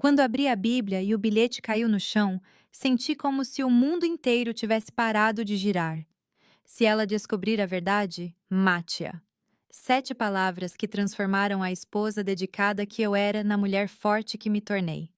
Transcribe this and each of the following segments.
Quando abri a Bíblia e o bilhete caiu no chão, senti como se o mundo inteiro tivesse parado de girar. Se ela descobrir a verdade, mate-a. 7 palavras que transformaram a esposa dedicada que eu era na mulher forte que me tornei.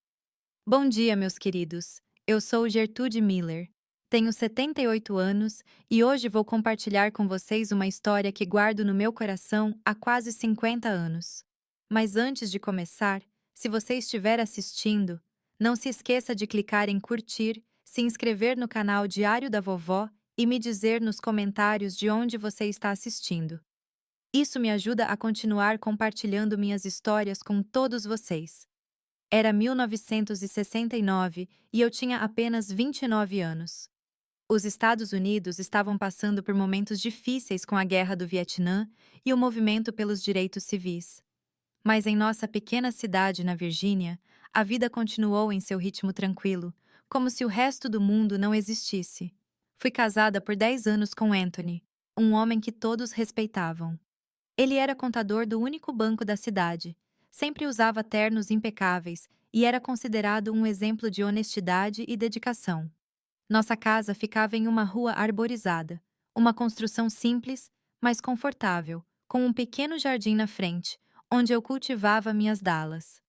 Bom dia, meus queridos. Eu sou Gertrude Miller. Tenho 78 anos e hoje vou compartilhar com vocês uma história que guardo no meu coração há quase 50 anos. Mas antes de começar, se você estiver assistindo, não se esqueça de clicar em curtir, se inscrever no canal Diário da Vovó e me dizer nos comentários de onde você está assistindo. Isso me ajuda a continuar compartilhando minhas histórias com todos vocês. Era 1969 e eu tinha apenas 29 anos. Os Estados Unidos estavam passando por momentos difíceis com a Guerra do Vietnã e o movimento pelos direitos civis. Mas em nossa pequena cidade na Virgínia, a vida continuou em seu ritmo tranquilo, como se o resto do mundo não existisse. Fui casada por 10 anos com Anthony, um homem que todos respeitavam. Ele era contador do único banco da cidade, sempre usava ternos impecáveis e era considerado um exemplo de honestidade e dedicação. Nossa casa ficava em uma rua arborizada, uma construção simples, mas confortável, com um pequeno jardim na frente, onde eu cultivava minhas dalas.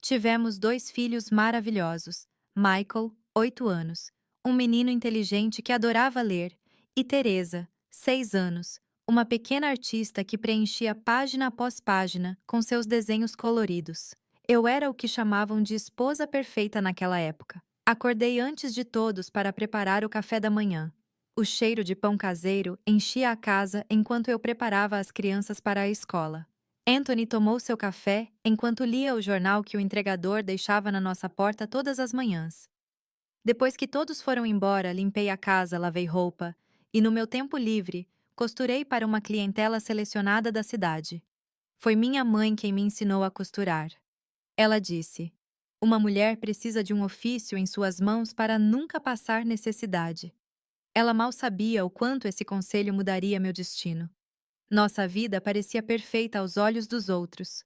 Tivemos 2 filhos maravilhosos, Michael, 8 anos, um menino inteligente que adorava ler, e Teresa, 6 anos, uma pequena artista que preenchia página após página com seus desenhos coloridos. Eu era o que chamavam de esposa perfeita naquela época. Acordei antes de todos para preparar o café da manhã. O cheiro de pão caseiro enchia a casa enquanto eu preparava as crianças para a escola. Anthony tomou seu café enquanto lia o jornal que o entregador deixava na nossa porta todas as manhãs. Depois que todos foram embora, limpei a casa, lavei roupa e, no meu tempo livre, costurei para uma clientela selecionada da cidade. Foi minha mãe quem me ensinou a costurar. Ela disse: "Uma mulher precisa de um ofício em suas mãos para nunca passar necessidade." Ela mal sabia o quanto esse conselho mudaria meu destino. Nossa vida parecia perfeita aos olhos dos outros.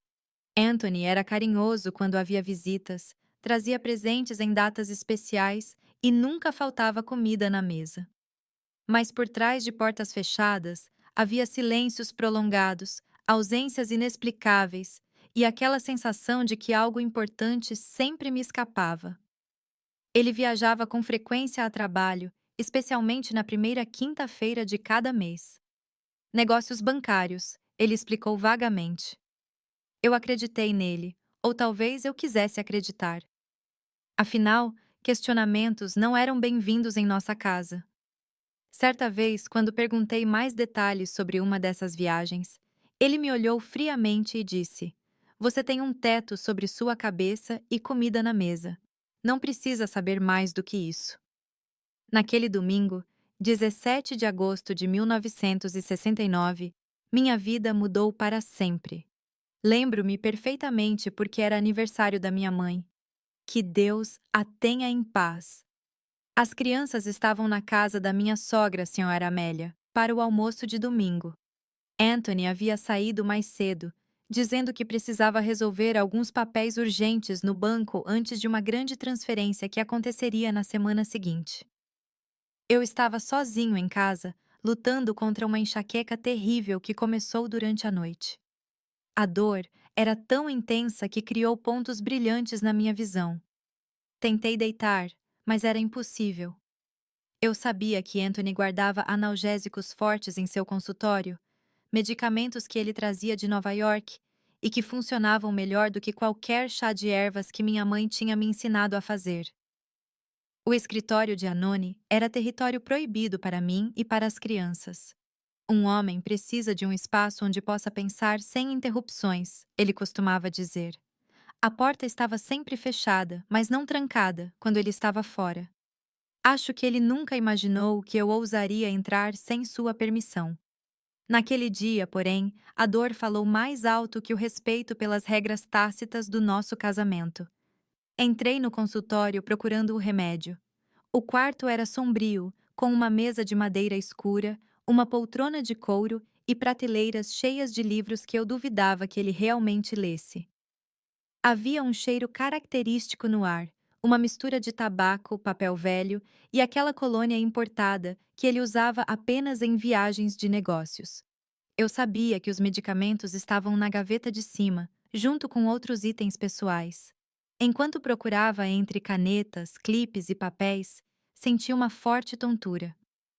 Anthony era carinhoso quando havia visitas, trazia presentes em datas especiais e nunca faltava comida na mesa. Mas por trás de portas fechadas, havia silêncios prolongados, ausências inexplicáveis e aquela sensação de que algo importante sempre me escapava. Ele viajava com frequência a trabalho, especialmente na primeira quinta-feira de cada mês. Negócios bancários, ele explicou vagamente. Eu acreditei nele, ou talvez eu quisesse acreditar. Afinal, questionamentos não eram bem-vindos em nossa casa. Certa vez, quando perguntei mais detalhes sobre uma dessas viagens, ele me olhou friamente e disse: "Você tem um teto sobre sua cabeça e comida na mesa. Não precisa saber mais do que isso." Naquele domingo, 17 de agosto de 1969, minha vida mudou para sempre. Lembro-me perfeitamente porque era aniversário da minha mãe. Que Deus a tenha em paz. As crianças estavam na casa da minha sogra, senhora Amélia, para o almoço de domingo. Anthony havia saído mais cedo, dizendo que precisava resolver alguns papéis urgentes no banco antes de uma grande transferência que aconteceria na semana seguinte. Eu estava sozinho em casa, lutando contra uma enxaqueca terrível que começou durante a noite. A dor era tão intensa que criou pontos brilhantes na minha visão. Tentei deitar, mas era impossível. Eu sabia que Anthony guardava analgésicos fortes em seu consultório, medicamentos que ele trazia de Nova York e que funcionavam melhor do que qualquer chá de ervas que minha mãe tinha me ensinado a fazer. O escritório de Anoni era território proibido para mim e para as crianças. Um homem precisa de um espaço onde possa pensar sem interrupções, ele costumava dizer. A porta estava sempre fechada, mas não trancada, quando ele estava fora. Acho que ele nunca imaginou que eu ousaria entrar sem sua permissão. Naquele dia, porém, a dor falou mais alto que o respeito pelas regras tácitas do nosso casamento. Entrei no consultório procurando o remédio. O quarto era sombrio, com uma mesa de madeira escura, uma poltrona de couro e prateleiras cheias de livros que eu duvidava que ele realmente lesse. Havia um cheiro característico no ar, uma mistura de tabaco, papel velho e aquela colônia importada que ele usava apenas em viagens de negócios. Eu sabia que os medicamentos estavam na gaveta de cima, junto com outros itens pessoais. Enquanto procurava entre canetas, clipes e papéis, senti uma forte tontura.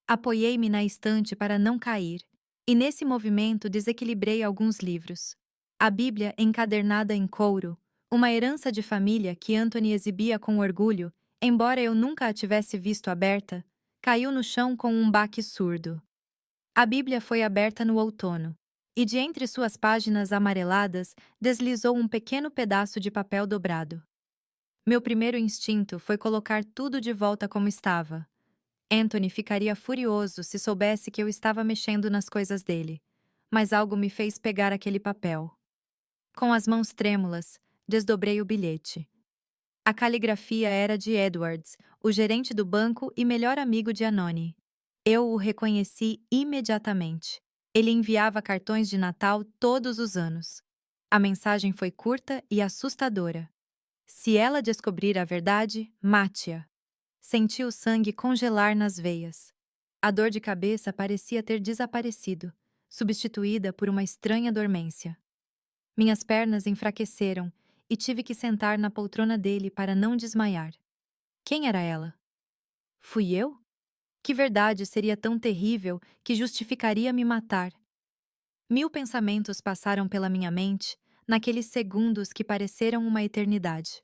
Apoiei-me na estante para não cair, e nesse movimento desequilibrei alguns livros. A Bíblia encadernada em couro, uma herança de família que Anthony exibia com orgulho, embora eu nunca a tivesse visto aberta, caiu no chão com um baque surdo. A Bíblia foi aberta no outono, e de entre suas páginas amareladas deslizou um pequeno pedaço de papel dobrado. Meu primeiro instinto foi colocar tudo de volta como estava. Anthony ficaria furioso se soubesse que eu estava mexendo nas coisas dele, mas algo me fez pegar aquele papel. Com as mãos trêmulas, desdobrei o bilhete. A caligrafia era de Edwards, o gerente do banco e melhor amigo de Anoni. Eu o reconheci imediatamente. Ele enviava cartões de Natal todos os anos. A mensagem foi curta e assustadora. Se ela descobrir a verdade, mate-a. Senti o sangue congelar nas veias. A dor de cabeça parecia ter desaparecido, substituída por uma estranha dormência. Minhas pernas enfraqueceram e tive que sentar na poltrona dele para não desmaiar. Quem era ela? Fui eu? Que verdade seria tão terrível que justificaria me matar? Mil pensamentos passaram pela minha mente naqueles segundos que pareceram uma eternidade.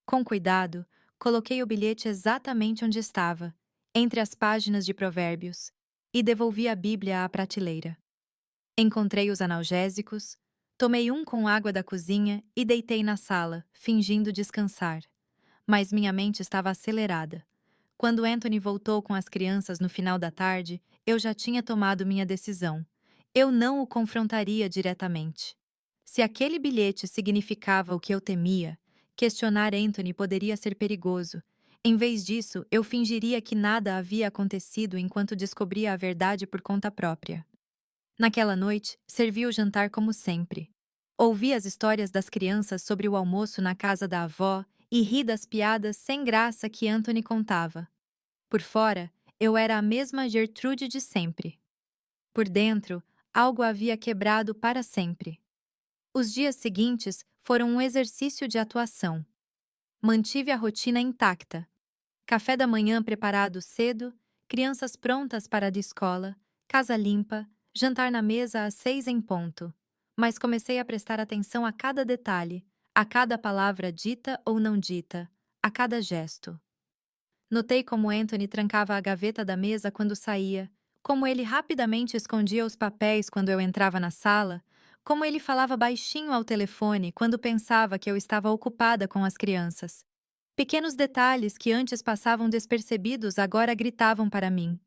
Com cuidado, coloquei o bilhete exatamente onde estava, entre as páginas de Provérbios, e devolvi a Bíblia à prateleira. Encontrei os analgésicos, tomei um com água da cozinha e deitei na sala, fingindo descansar. Mas minha mente estava acelerada. Quando Anthony voltou com as crianças no final da tarde, eu já tinha tomado minha decisão. Eu não o confrontaria diretamente. Se aquele bilhete significava o que eu temia, questionar Anthony poderia ser perigoso. Em vez disso, eu fingiria que nada havia acontecido enquanto descobria a verdade por conta própria. Naquela noite, servi o jantar como sempre. Ouvi as histórias das crianças sobre o almoço na casa da avó e ri das piadas sem graça que Anthony contava. Por fora, eu era a mesma Gertrude de sempre. Por dentro, algo havia quebrado para sempre. Os dias seguintes foram um exercício de atuação. Mantive a rotina intacta. Café da manhã preparado cedo, crianças prontas para a escola, casa limpa, jantar na mesa às 6 em ponto. Mas comecei a prestar atenção a cada detalhe, a cada palavra dita ou não dita, a cada gesto. Notei como Anthony trancava a gaveta da mesa quando saía, como ele rapidamente escondia os papéis quando eu entrava na sala, como ele falava baixinho ao telefone quando pensava que eu estava ocupada com as crianças. Pequenos detalhes que antes passavam despercebidos agora gritavam para mim.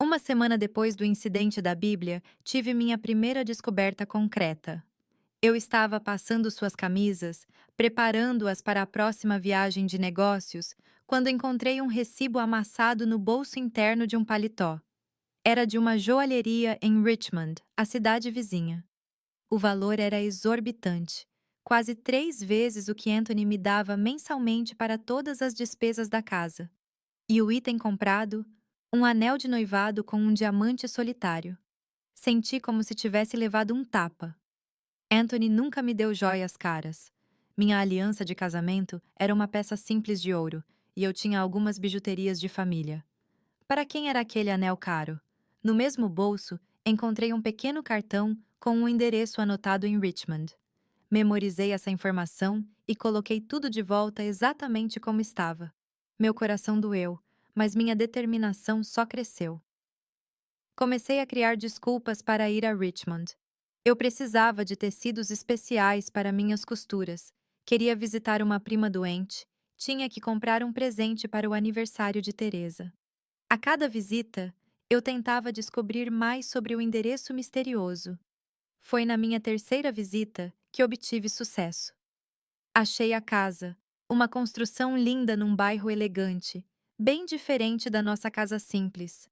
Uma semana depois do incidente da Bíblia, tive minha primeira descoberta concreta. Eu estava passando suas camisas, preparando-as para a próxima viagem de negócios, quando encontrei um recibo amassado no bolso interno de um paletó. Era de uma joalheria em Richmond, a cidade vizinha. O valor era exorbitante, quase 3 vezes o que Anthony me dava mensalmente para todas as despesas da casa. E o item comprado? Um anel de noivado com um diamante solitário. Senti como se tivesse levado um tapa. Anthony nunca me deu joias caras. Minha aliança de casamento era uma peça simples de ouro, e eu tinha algumas bijuterias de família. Para quem era aquele anel caro? No mesmo bolso, encontrei um pequeno cartão com um endereço anotado em Richmond. Memorizei essa informação e coloquei tudo de volta exatamente como estava. Meu coração doeu, mas minha determinação só cresceu. Comecei a criar desculpas para ir a Richmond. Eu precisava de tecidos especiais para minhas costuras, queria visitar uma prima doente, tinha que comprar um presente para o aniversário de Teresa. A cada visita, eu tentava descobrir mais sobre o endereço misterioso. Foi na minha terceira visita que obtive sucesso. Achei a casa, uma construção linda num bairro elegante, bem diferente da nossa casa simples.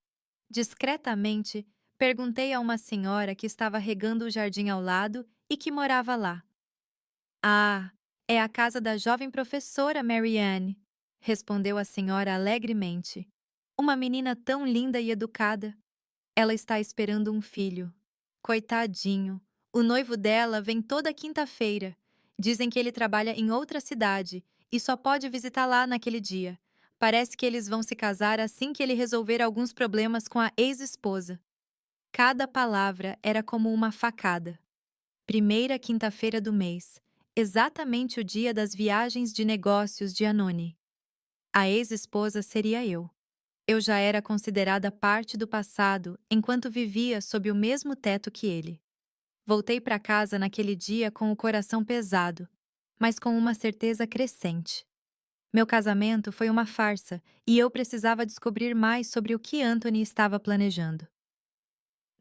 Discretamente, perguntei a uma senhora que estava regando o jardim ao lado e que morava lá. Ah, É a casa da jovem professora Marianne, respondeu a senhora alegremente. Uma menina tão linda e educada. Ela está esperando um filho. Coitadinho. O noivo dela vem toda quinta-feira. Dizem que ele trabalha em outra cidade e só pode visitar lá naquele dia. Parece que eles vão se casar assim que ele resolver alguns problemas com a ex-esposa. Cada palavra era como uma facada. Primeira quinta-feira do mês, exatamente o dia das viagens de negócios de Anoni. A ex-esposa seria eu. Eu já era considerada parte do passado enquanto vivia sob o mesmo teto que ele. Voltei para casa naquele dia com o coração pesado, mas com uma certeza crescente. Meu casamento foi uma farsa e eu precisava descobrir mais sobre o que Anthony estava planejando.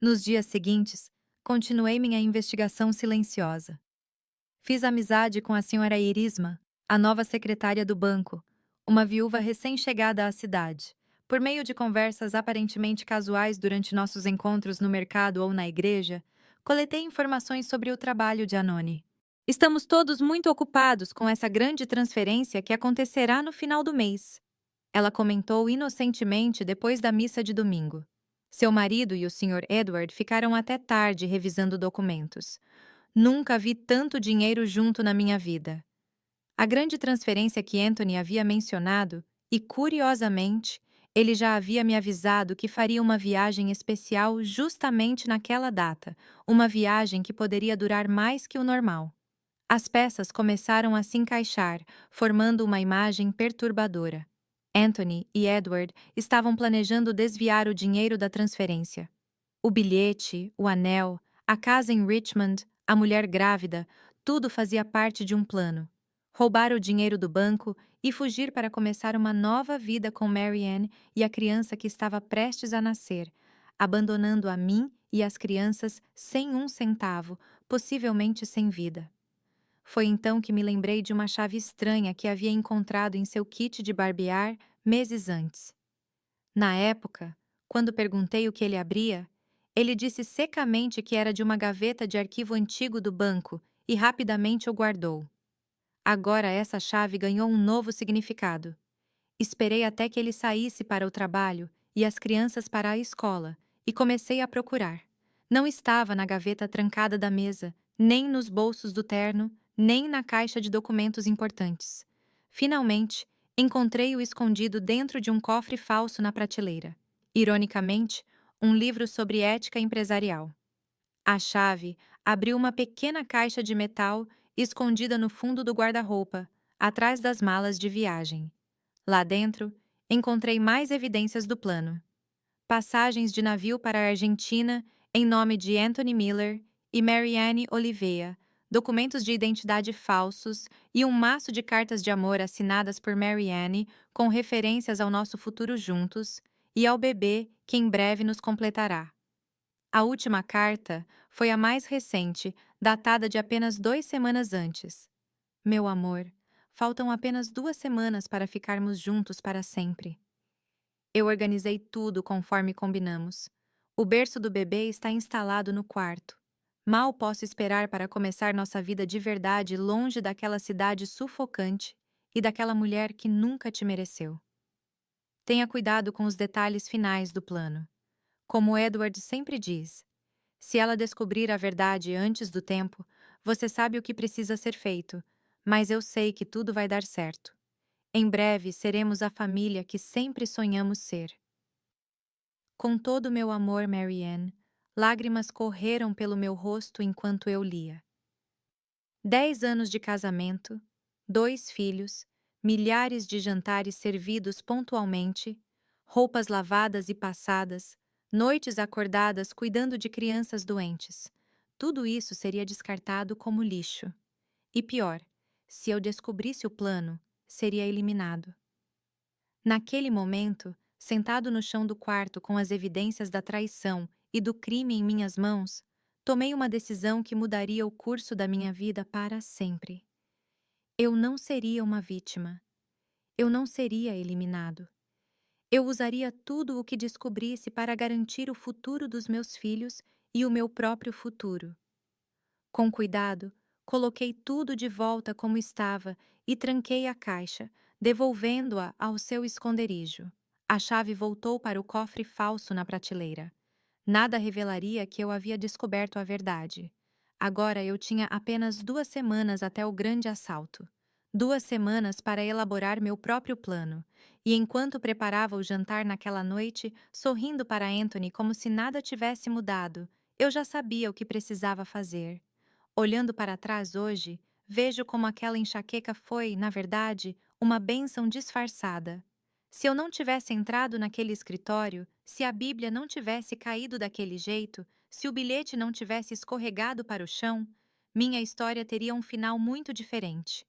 Nos dias seguintes, continuei minha investigação silenciosa. Fiz amizade com a senhora Irisma, a nova secretária do banco, uma viúva recém-chegada à cidade. Por meio de conversas aparentemente casuais durante nossos encontros no mercado ou na igreja, coletei informações sobre o trabalho de Anoni. Estamos todos muito ocupados com essa grande transferência que acontecerá no final do mês. Ela comentou inocentemente depois da missa de domingo. Seu marido e o Sr. Edward ficaram até tarde revisando documentos. Nunca vi tanto dinheiro junto na minha vida. A grande transferência que Anthony havia mencionado, e curiosamente, ele já havia me avisado que faria uma viagem especial justamente naquela data, uma viagem que poderia durar mais que o normal. As peças começaram a se encaixar, formando uma imagem perturbadora. Anthony e Edward estavam planejando desviar o dinheiro da transferência. O bilhete, o anel, a casa em Richmond, a mulher grávida, tudo fazia parte de um plano. Roubar o dinheiro do banco e fugir para começar uma nova vida com Marianne e a criança que estava prestes a nascer, abandonando a mim e as crianças sem um centavo, possivelmente sem vida. Foi então que me lembrei de uma chave estranha que havia encontrado em seu kit de barbear meses antes. Na época, quando perguntei o que ele abria, ele disse secamente que era de uma gaveta de arquivo antigo do banco e rapidamente o guardou. Agora essa chave ganhou um novo significado. Esperei até que ele saísse para o trabalho e as crianças para a escola e comecei a procurar. Não estava na gaveta trancada da mesa, nem nos bolsos do terno, nem na caixa de documentos importantes. Finalmente, encontrei-o escondido dentro de um cofre falso na prateleira. Ironicamente, um livro sobre ética empresarial. A chave abriu uma pequena caixa de metal escondida no fundo do guarda-roupa, atrás das malas de viagem. Lá dentro, encontrei mais evidências do plano. Passagens de navio para a Argentina em nome de Anthony Miller e Marianne Oliveira, documentos de identidade falsos e um maço de cartas de amor assinadas por Marianne com referências ao nosso futuro juntos e ao bebê que em breve nos completará. A última carta foi a mais recente, datada de apenas 2 semanas antes. Meu amor, faltam apenas 2 semanas para ficarmos juntos para sempre. Eu organizei tudo conforme combinamos. O berço do bebê está instalado no quarto. Mal posso esperar para começar nossa vida de verdade longe daquela cidade sufocante e daquela mulher que nunca te mereceu. Tenha cuidado com os detalhes finais do plano. Como Edward sempre diz, se ela descobrir a verdade antes do tempo, você sabe o que precisa ser feito, mas eu sei que tudo vai dar certo. Em breve seremos a família que sempre sonhamos ser. Com todo o meu amor, Marianne, lágrimas correram pelo meu rosto enquanto eu lia. 10 anos de casamento, 2 filhos, milhares de jantares servidos pontualmente, roupas lavadas e passadas, noites acordadas cuidando de crianças doentes. Tudo isso seria descartado como lixo. E pior, se eu descobrisse o plano, seria eliminado. Naquele momento, sentado no chão do quarto com as evidências da traição e do crime em minhas mãos, tomei uma decisão que mudaria o curso da minha vida para sempre. Eu não seria uma vítima. Eu não seria eliminado. Eu usaria tudo o que descobrisse para garantir o futuro dos meus filhos e o meu próprio futuro. Com cuidado, Coloquei tudo de volta como estava e tranquei a caixa, devolvendo-a ao seu esconderijo. A chave voltou para o cofre falso na prateleira. Nada revelaria que eu havia descoberto a verdade. Agora eu tinha apenas 2 semanas até o grande assalto. 2 semanas para elaborar meu próprio plano. E enquanto preparava o jantar naquela noite, sorrindo para Anthony como se nada tivesse mudado, eu já sabia o que precisava fazer. Olhando para trás hoje, vejo como aquela enxaqueca foi, na verdade, uma bênção disfarçada. Se eu não tivesse entrado naquele escritório, se a Bíblia não tivesse caído daquele jeito, se o bilhete não tivesse escorregado para o chão, minha história teria um final muito diferente.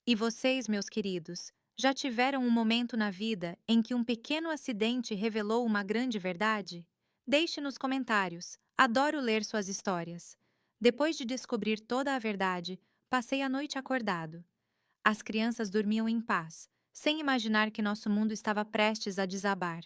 E vocês, meus queridos, já tiveram um momento na vida em que um pequeno acidente revelou uma grande verdade? Deixe nos comentários. Adoro ler suas histórias. Depois de descobrir toda a verdade, passei a noite acordado. As crianças dormiam em paz, sem imaginar que nosso mundo estava prestes a desabar.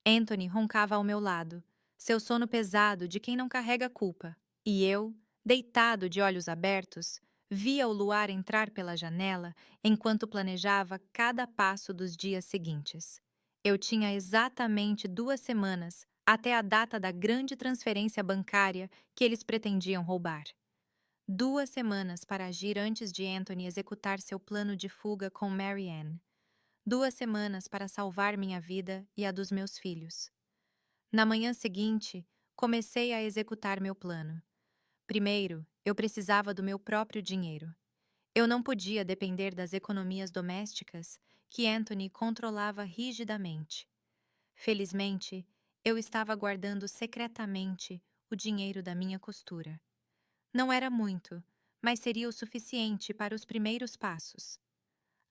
Anthony roncava ao meu lado, seu sono pesado de quem não carrega culpa. E eu, deitado de olhos abertos, via o luar entrar pela janela enquanto planejava cada passo dos dias seguintes. Eu tinha exatamente 2 semanas até a data da grande transferência bancária que eles pretendiam roubar. 2 semanas para agir antes de Anthony executar seu plano de fuga com Mary Ann. 2 semanas para salvar minha vida e a dos meus filhos. Na manhã seguinte, comecei a executar meu plano. Primeiro, eu precisava do meu próprio dinheiro. Eu não podia depender das economias domésticas que Anthony controlava rigidamente. Felizmente, eu estava guardando secretamente o dinheiro da minha costura. Não era muito, mas seria o suficiente para os primeiros passos.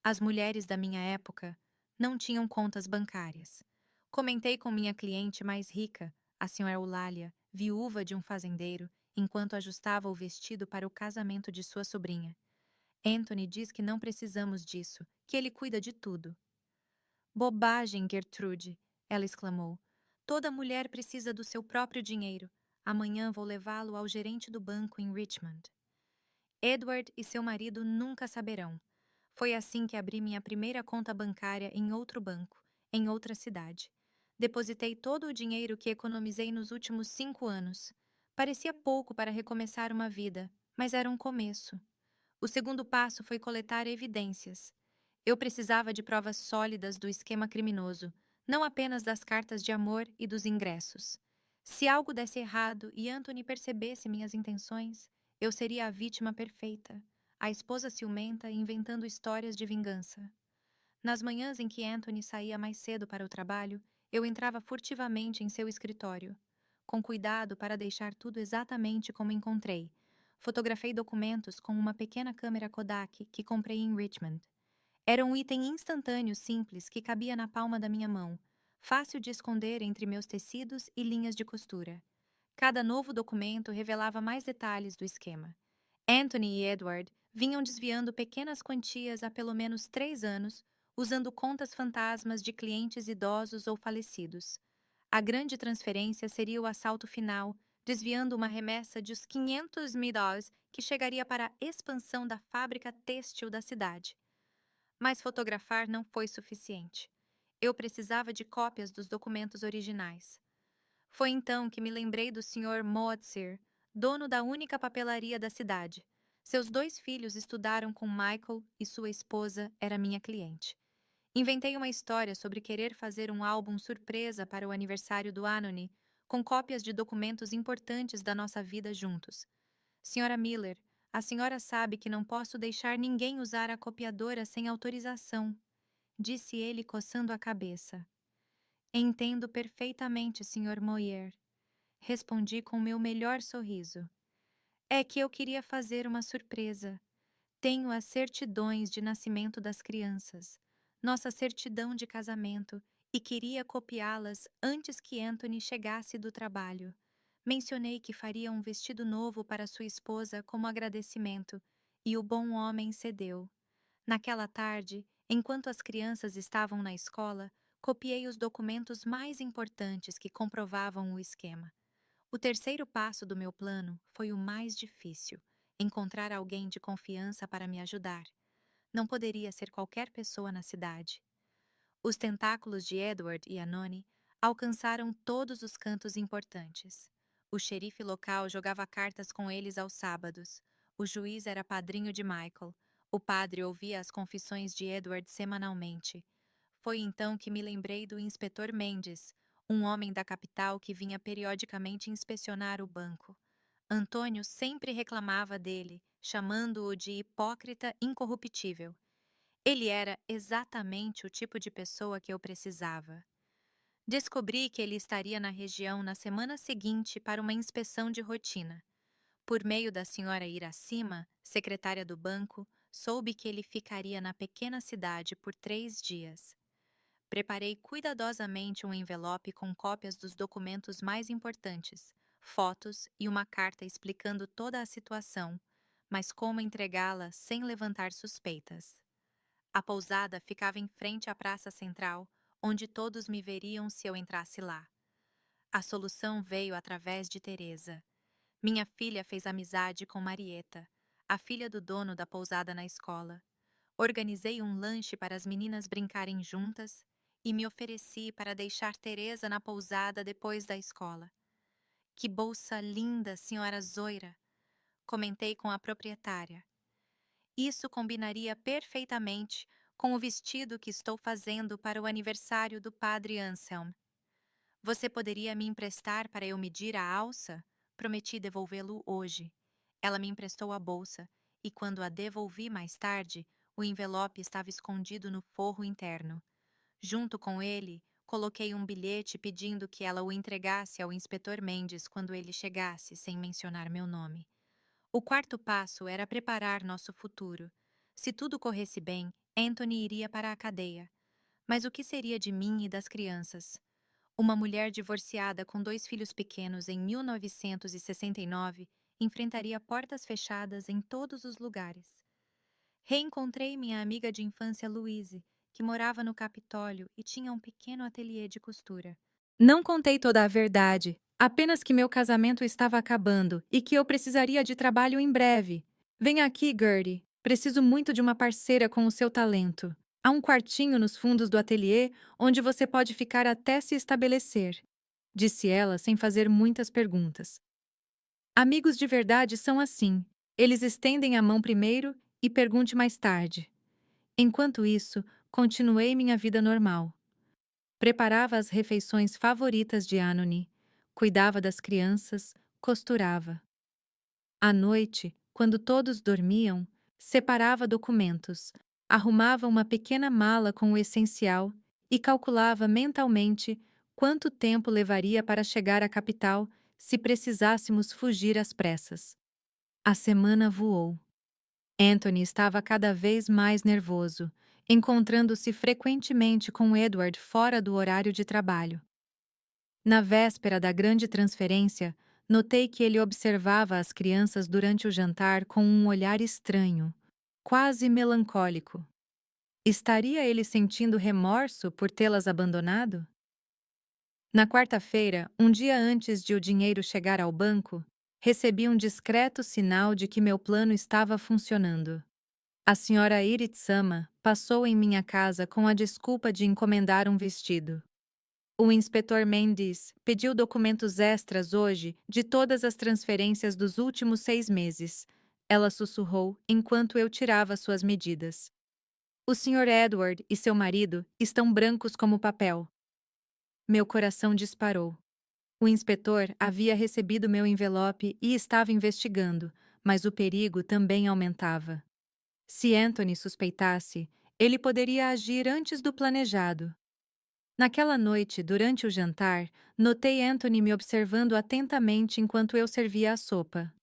As mulheres da minha época não tinham contas bancárias. Comentei com minha cliente mais rica, a senhora Eulália, viúva de um fazendeiro, enquanto ajustava o vestido para o casamento de sua sobrinha. Anthony diz que não precisamos disso, que ele cuida de tudo. Bobagem, Gertrude, ela exclamou. Toda mulher precisa do seu próprio dinheiro. Amanhã vou levá-lo ao gerente do banco em Richmond. Edward e seu marido nunca saberão. Foi assim que abri minha primeira conta bancária em outro banco, em outra cidade. Depositei todo o dinheiro que economizei nos últimos 5 anos. Parecia pouco para recomeçar uma vida, mas era um começo. O segundo passo foi coletar evidências. Eu precisava de provas sólidas do esquema criminoso, não apenas das cartas de amor e dos ingressos. Se algo desse errado e Anthony percebesse minhas intenções, eu seria a vítima perfeita, a esposa ciumenta inventando histórias de vingança. Nas manhãs em que Anthony saía mais cedo para o trabalho, eu entrava furtivamente em seu escritório. Com cuidado para deixar tudo exatamente como encontrei, fotografei documentos com uma pequena câmera Kodak que comprei em Richmond. Era um item instantâneo simples que cabia na palma da minha mão, fácil de esconder entre meus tecidos e linhas de costura. Cada novo documento revelava mais detalhes do esquema. Anthony e Edward vinham desviando pequenas quantias há pelo menos 3 anos, usando contas fantasmas de clientes idosos ou falecidos. A grande transferência seria o assalto final, desviando uma remessa de uns 500 mil dólares que chegaria para a expansão da fábrica têxtil da cidade. Mas fotografar não foi suficiente. Eu precisava de cópias dos documentos originais. Foi então que me lembrei do Sr. Moatsir, dono da única papelaria da cidade. Seus 2 filhos estudaram com Michael e sua esposa era minha cliente. Inventei uma história sobre querer fazer um álbum surpresa para o aniversário do Anthony, com cópias de documentos importantes da nossa vida juntos. Senhora Miller, a senhora sabe que não posso deixar ninguém usar a copiadora sem autorização, disse ele coçando a cabeça. Entendo perfeitamente, Sr. Moyer, respondi com meu melhor sorriso. É que eu queria fazer uma surpresa. Tenho as certidões de nascimento das crianças, nossa certidão de casamento, e queria copiá-las antes que Anthony chegasse do trabalho. Mencionei que faria um vestido novo para sua esposa como agradecimento, e o bom homem cedeu. Naquela tarde, enquanto as crianças estavam na escola, copiei os documentos mais importantes que comprovavam o esquema. O terceiro passo do meu plano foi o mais difícil. encontrar alguém de confiança para me ajudar. Não poderia ser qualquer pessoa na cidade. Os tentáculos de Edward e Anoni alcançaram todos os cantos importantes. O xerife local jogava cartas com eles aos sábados. O juiz era padrinho de Michael. O padre ouvia as confissões de Edward semanalmente. Foi então que me lembrei do inspetor Mendes, um homem da capital que vinha periodicamente inspecionar o banco. Antônio sempre reclamava dele, chamando-o de hipócrita incorruptível. Ele era exatamente o tipo de pessoa que eu precisava. Descobri que ele estaria na região na semana seguinte para uma inspeção de rotina. Por meio da senhora Iracema, secretária do banco, soube que ele ficaria na pequena cidade por 3 dias. Preparei cuidadosamente um envelope com cópias dos documentos mais importantes, fotos e uma carta explicando toda a situação, mas como entregá-la sem levantar suspeitas. A pousada ficava em frente à praça central, onde todos me veriam se eu entrasse lá. A solução veio através de Teresa. Minha filha fez amizade com Marieta, a filha do dono da pousada na escola. Organizei um lanche para as meninas brincarem juntas e me ofereci para deixar Teresa na pousada depois da escola. Que bolsa linda, senhora Zoira! Comentei com a proprietária. Isso combinaria perfeitamente com o vestido que estou fazendo para o aniversário do padre Anselm. Você poderia me emprestar para eu medir a alça? Prometi devolvê-lo hoje. Ela me emprestou a bolsa, e quando a devolvi mais tarde, o envelope estava escondido no forro interno. Junto com ele, coloquei um bilhete pedindo que ela o entregasse ao inspetor Mendes quando ele chegasse, sem mencionar meu nome. O quarto passo era preparar nosso futuro. Se tudo corresse bem, Anthony iria para a cadeia. Mas o que seria de mim e das crianças? Uma mulher divorciada com 2 filhos pequenos em 1969 enfrentaria portas fechadas em todos os lugares. Reencontrei minha amiga de infância Louise, que morava no Capitólio e tinha um pequeno ateliê de costura. Não contei toda a verdade, apenas que meu casamento estava acabando e que eu precisaria de trabalho em breve. Venha aqui, Gertie. Preciso muito de uma parceira com o seu talento. Há um quartinho nos fundos do ateliê onde você pode ficar até se estabelecer, disse ela sem fazer muitas perguntas. Amigos de verdade são assim. Eles estendem a mão primeiro e pergunte mais tarde. Enquanto isso, continuei minha vida normal. Preparava as refeições favoritas de Anony, cuidava das crianças, costurava. À noite, quando todos dormiam, separava documentos, arrumava uma pequena mala com o essencial e calculava mentalmente quanto tempo levaria para chegar à capital se precisássemos fugir às pressas. A semana voou. Anthony estava cada vez mais nervoso, encontrando-se frequentemente com Edward fora do horário de trabalho. Na véspera da grande transferência, notei que ele observava as crianças durante o jantar com um olhar estranho, quase melancólico. Estaria ele sentindo remorso por tê-las abandonado? Na quarta-feira, um dia antes de o dinheiro chegar ao banco, recebi um discreto sinal de que meu plano estava funcionando. A senhora Iritsama passou em minha casa com a desculpa de encomendar um vestido. O inspetor Mendes pediu documentos extras hoje de todas as transferências dos últimos 6 meses. Ela sussurrou enquanto eu tirava suas medidas. O Sr. Edward e seu marido estão brancos como papel. Meu coração disparou. O inspetor havia recebido meu envelope e estava investigando, mas o perigo também aumentava. Se Anthony suspeitasse, ele poderia agir antes do planejado. Naquela noite, durante o jantar, notei Anthony me observando atentamente enquanto eu servia a sopa.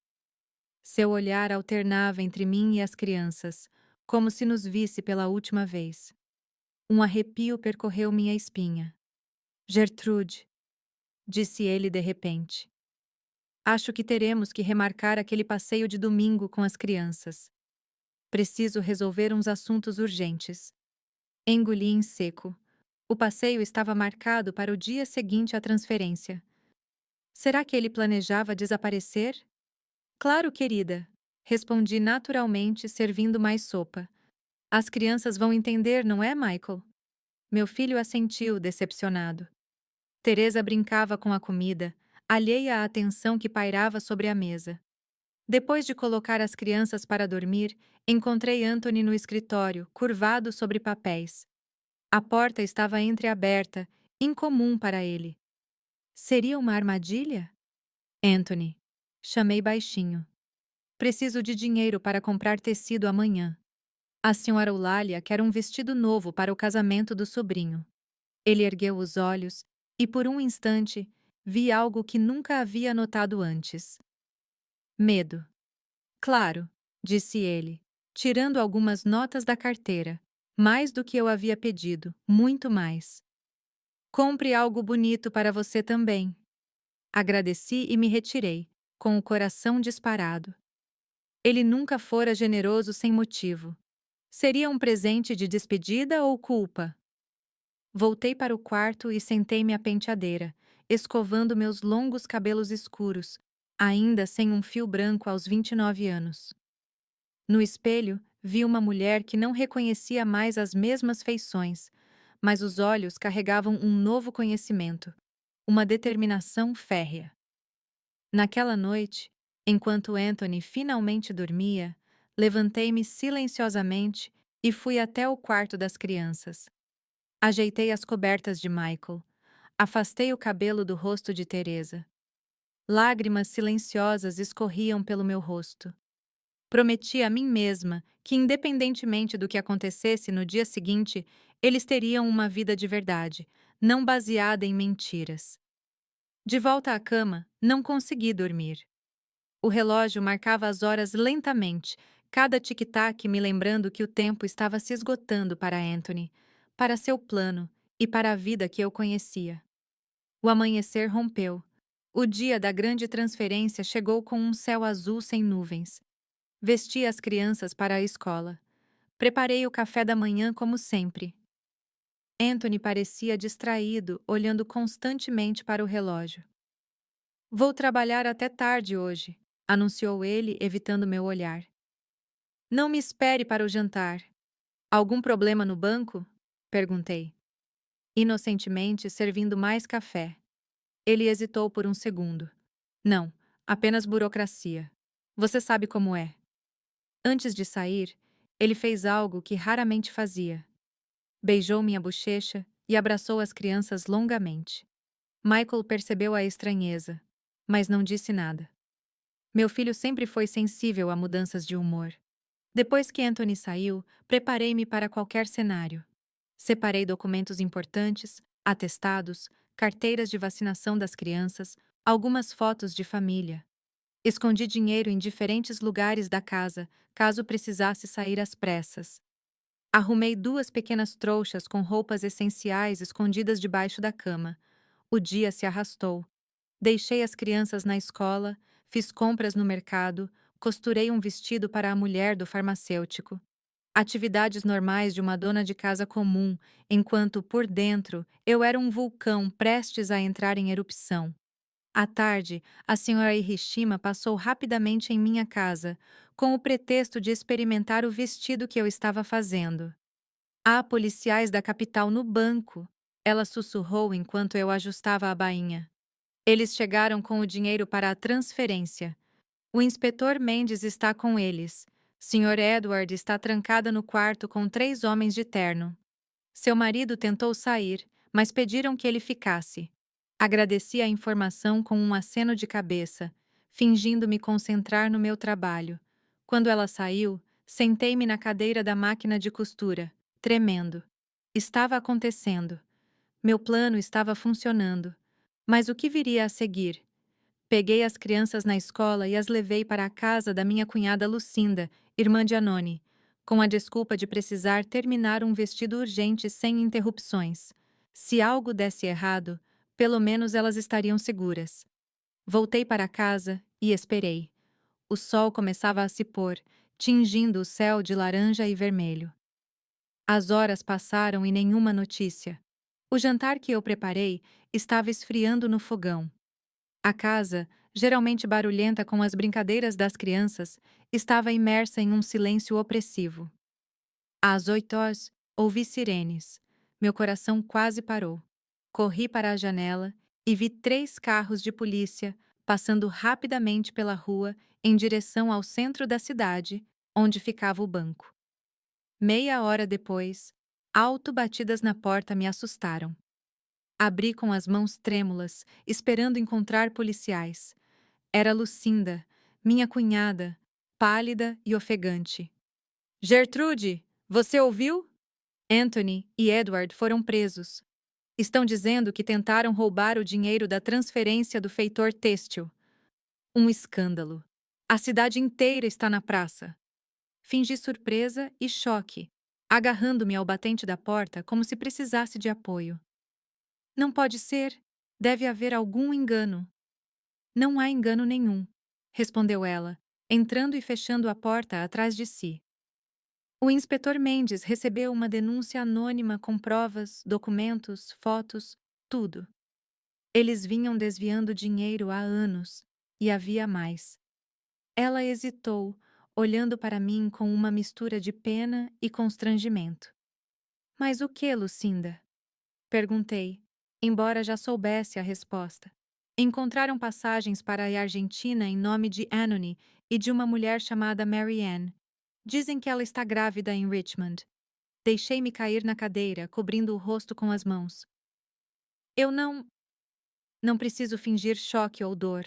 Seu olhar alternava entre mim e as crianças, como se nos visse pela última vez. Um arrepio percorreu minha espinha. Gertrude, disse ele de repente. Acho que teremos que remarcar aquele passeio de domingo com as crianças. Preciso resolver uns assuntos urgentes. Engoli em seco. O passeio estava marcado para o dia seguinte à transferência. Será que ele planejava desaparecer? Claro, querida, Respondi naturalmente, servindo mais sopa. As crianças vão entender, não é, Michael? Meu filho assentiu, decepcionado. Teresa brincava com a comida, alheia à atenção que pairava sobre a mesa. Depois de colocar as crianças para dormir, encontrei Anthony no escritório, curvado sobre papéis. A porta estava entreaberta, incomum para ele. Seria uma armadilha? Anthony. Chamei baixinho. Preciso de dinheiro para comprar tecido amanhã. A senhora Eulalia quer um vestido novo para o casamento do sobrinho. Ele ergueu os olhos e, por um instante, vi algo que nunca havia notado antes. Medo. Claro, disse ele, tirando algumas notas da carteira. Mais do que eu havia pedido, muito mais. Compre algo bonito para você também. Agradeci e me retirei, com o coração disparado. Ele nunca fora generoso sem motivo. Seria um presente de despedida ou culpa? Voltei para o quarto e sentei-me à penteadeira, escovando meus longos cabelos escuros, ainda sem um fio branco aos 29 anos. No espelho, vi uma mulher que não reconhecia mais as mesmas feições, mas os olhos carregavam um novo conhecimento, uma determinação férrea. Naquela noite, enquanto Anthony finalmente dormia, levantei-me silenciosamente e fui até o quarto das crianças. Ajeitei as cobertas de Michael. Afastei o cabelo do rosto de Teresa. Lágrimas silenciosas escorriam pelo meu rosto. Prometi a mim mesma que, independentemente do que acontecesse no dia seguinte, eles teriam uma vida de verdade, não baseada em mentiras. De volta à cama, não consegui dormir. O relógio marcava as horas lentamente, cada tic-tac me lembrando que o tempo estava se esgotando para Anthony, para seu plano e para a vida que eu conhecia. O amanhecer rompeu. O dia da grande transferência chegou com um céu azul sem nuvens. Vesti as crianças para a escola. Preparei o café da manhã como sempre. Anthony parecia distraído, olhando constantemente para o relógio. Vou trabalhar até tarde hoje, anunciou ele, evitando meu olhar. Não me espere para o jantar. Algum problema no banco? Perguntei. Inocentemente, servindo mais café. Ele hesitou por um segundo. Não, apenas burocracia. Você sabe como é. Antes de sair, ele fez algo que raramente fazia. Beijou minha bochecha e abraçou as crianças longamente. Michael percebeu a estranheza, mas não disse nada. Meu filho sempre foi sensível a mudanças de humor. Depois que Anthony saiu, preparei-me para qualquer cenário. Separei documentos importantes, atestados, carteiras de vacinação das crianças, algumas fotos de família. Escondi dinheiro em diferentes lugares da casa, caso precisasse sair às pressas. Arrumei 2 pequenas trouxas com roupas essenciais escondidas debaixo da cama. O dia se arrastou. Deixei as crianças na escola, fiz compras no mercado, costurei um vestido para a mulher do farmacêutico. Atividades normais de uma dona de casa comum, enquanto, por dentro, eu era um vulcão prestes a entrar em erupção. À tarde, a senhora Irishima passou rapidamente em minha casa, com o pretexto de experimentar o vestido que eu estava fazendo. Há policiais da capital no banco, ela sussurrou enquanto eu ajustava a bainha. Eles chegaram com o dinheiro para a transferência. O inspetor Mendes está com eles. Sr. Edward está trancada no quarto com 3 homens de terno. Seu marido tentou sair, mas pediram que ele ficasse. Agradeci a informação com um aceno de cabeça, fingindo me concentrar no meu trabalho. Quando ela saiu, sentei-me na cadeira da máquina de costura, tremendo. Estava acontecendo. Meu plano estava funcionando. Mas o que viria a seguir? Peguei as crianças na escola e as levei para a casa da minha cunhada Lucinda, irmã de Anone, com a desculpa de precisar terminar um vestido urgente sem interrupções. Se algo desse errado, pelo menos elas estariam seguras. Voltei para casa e esperei. O sol começava a se pôr, tingindo o céu de laranja e vermelho. As horas passaram e nenhuma notícia. O jantar que eu preparei estava esfriando no fogão. A casa geralmente barulhenta com as brincadeiras das crianças, estava imersa em um silêncio opressivo. Às 8 horas, ouvi sirenes. Meu coração quase parou. Corri para a janela e vi 3 carros de polícia passando rapidamente pela rua em direção ao centro da cidade, onde ficava o banco. Meia hora depois, batidas na porta me assustaram. Abri com as mãos trêmulas, esperando encontrar policiais. Era Lucinda, minha cunhada, pálida e ofegante. Gertrude, você ouviu? Anthony e Edward foram presos. Estão dizendo que tentaram roubar o dinheiro da transferência do feitor têxtil. Um escândalo. A cidade inteira está na praça. Fingi surpresa e choque, agarrando-me ao batente da porta como se precisasse de apoio. Não pode ser. Deve haver algum engano. Não há engano nenhum, respondeu ela, entrando e fechando a porta atrás de si. O inspetor Mendes recebeu uma denúncia anônima com provas, documentos, fotos, tudo. Eles vinham desviando dinheiro há anos, e havia mais. Ela hesitou, olhando para mim com uma mistura de pena e constrangimento. Mas o que, Lucinda? Perguntei, embora já soubesse a resposta. Encontraram passagens para a Argentina em nome de Anony e de uma mulher chamada Mary Ann. Dizem que ela está grávida em Richmond. Deixei-me cair na cadeira, cobrindo o rosto com as mãos. Eu não preciso fingir choque ou dor.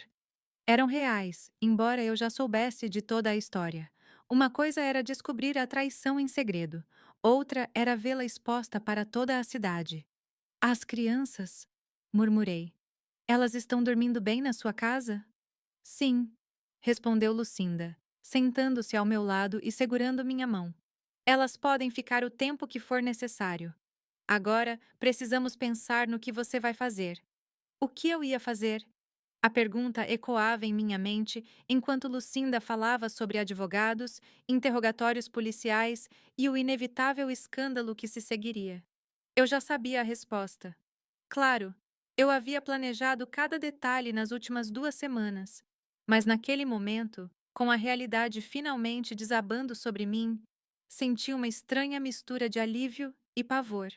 Eram reais, embora eu já soubesse de toda a história. Uma coisa era descobrir a traição em segredo, outra era vê-la exposta para toda a cidade. As crianças? Murmurei. Elas estão dormindo bem na sua casa? Sim, respondeu Lucinda, sentando-se ao meu lado e segurando minha mão. Elas podem ficar o tempo que for necessário. Agora, precisamos pensar no que você vai fazer. O que eu ia fazer? A pergunta ecoava em minha mente enquanto Lucinda falava sobre advogados, interrogatórios policiais e o inevitável escândalo que se seguiria. Eu já sabia a resposta. Claro, eu havia planejado cada detalhe nas últimas 2 semanas, mas naquele momento, com a realidade finalmente desabando sobre mim, senti uma estranha mistura de alívio e pavor.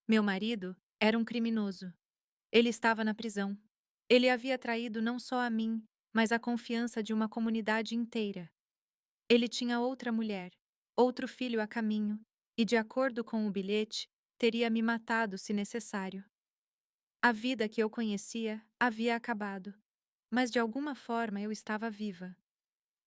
Meu marido era um criminoso. Ele estava na prisão. Ele havia traído não só a mim, mas a confiança de uma comunidade inteira. Ele tinha outra mulher, outro filho a caminho, e, de acordo com o bilhete, teria me matado se necessário. A vida que eu conhecia havia acabado, mas de alguma forma eu estava viva.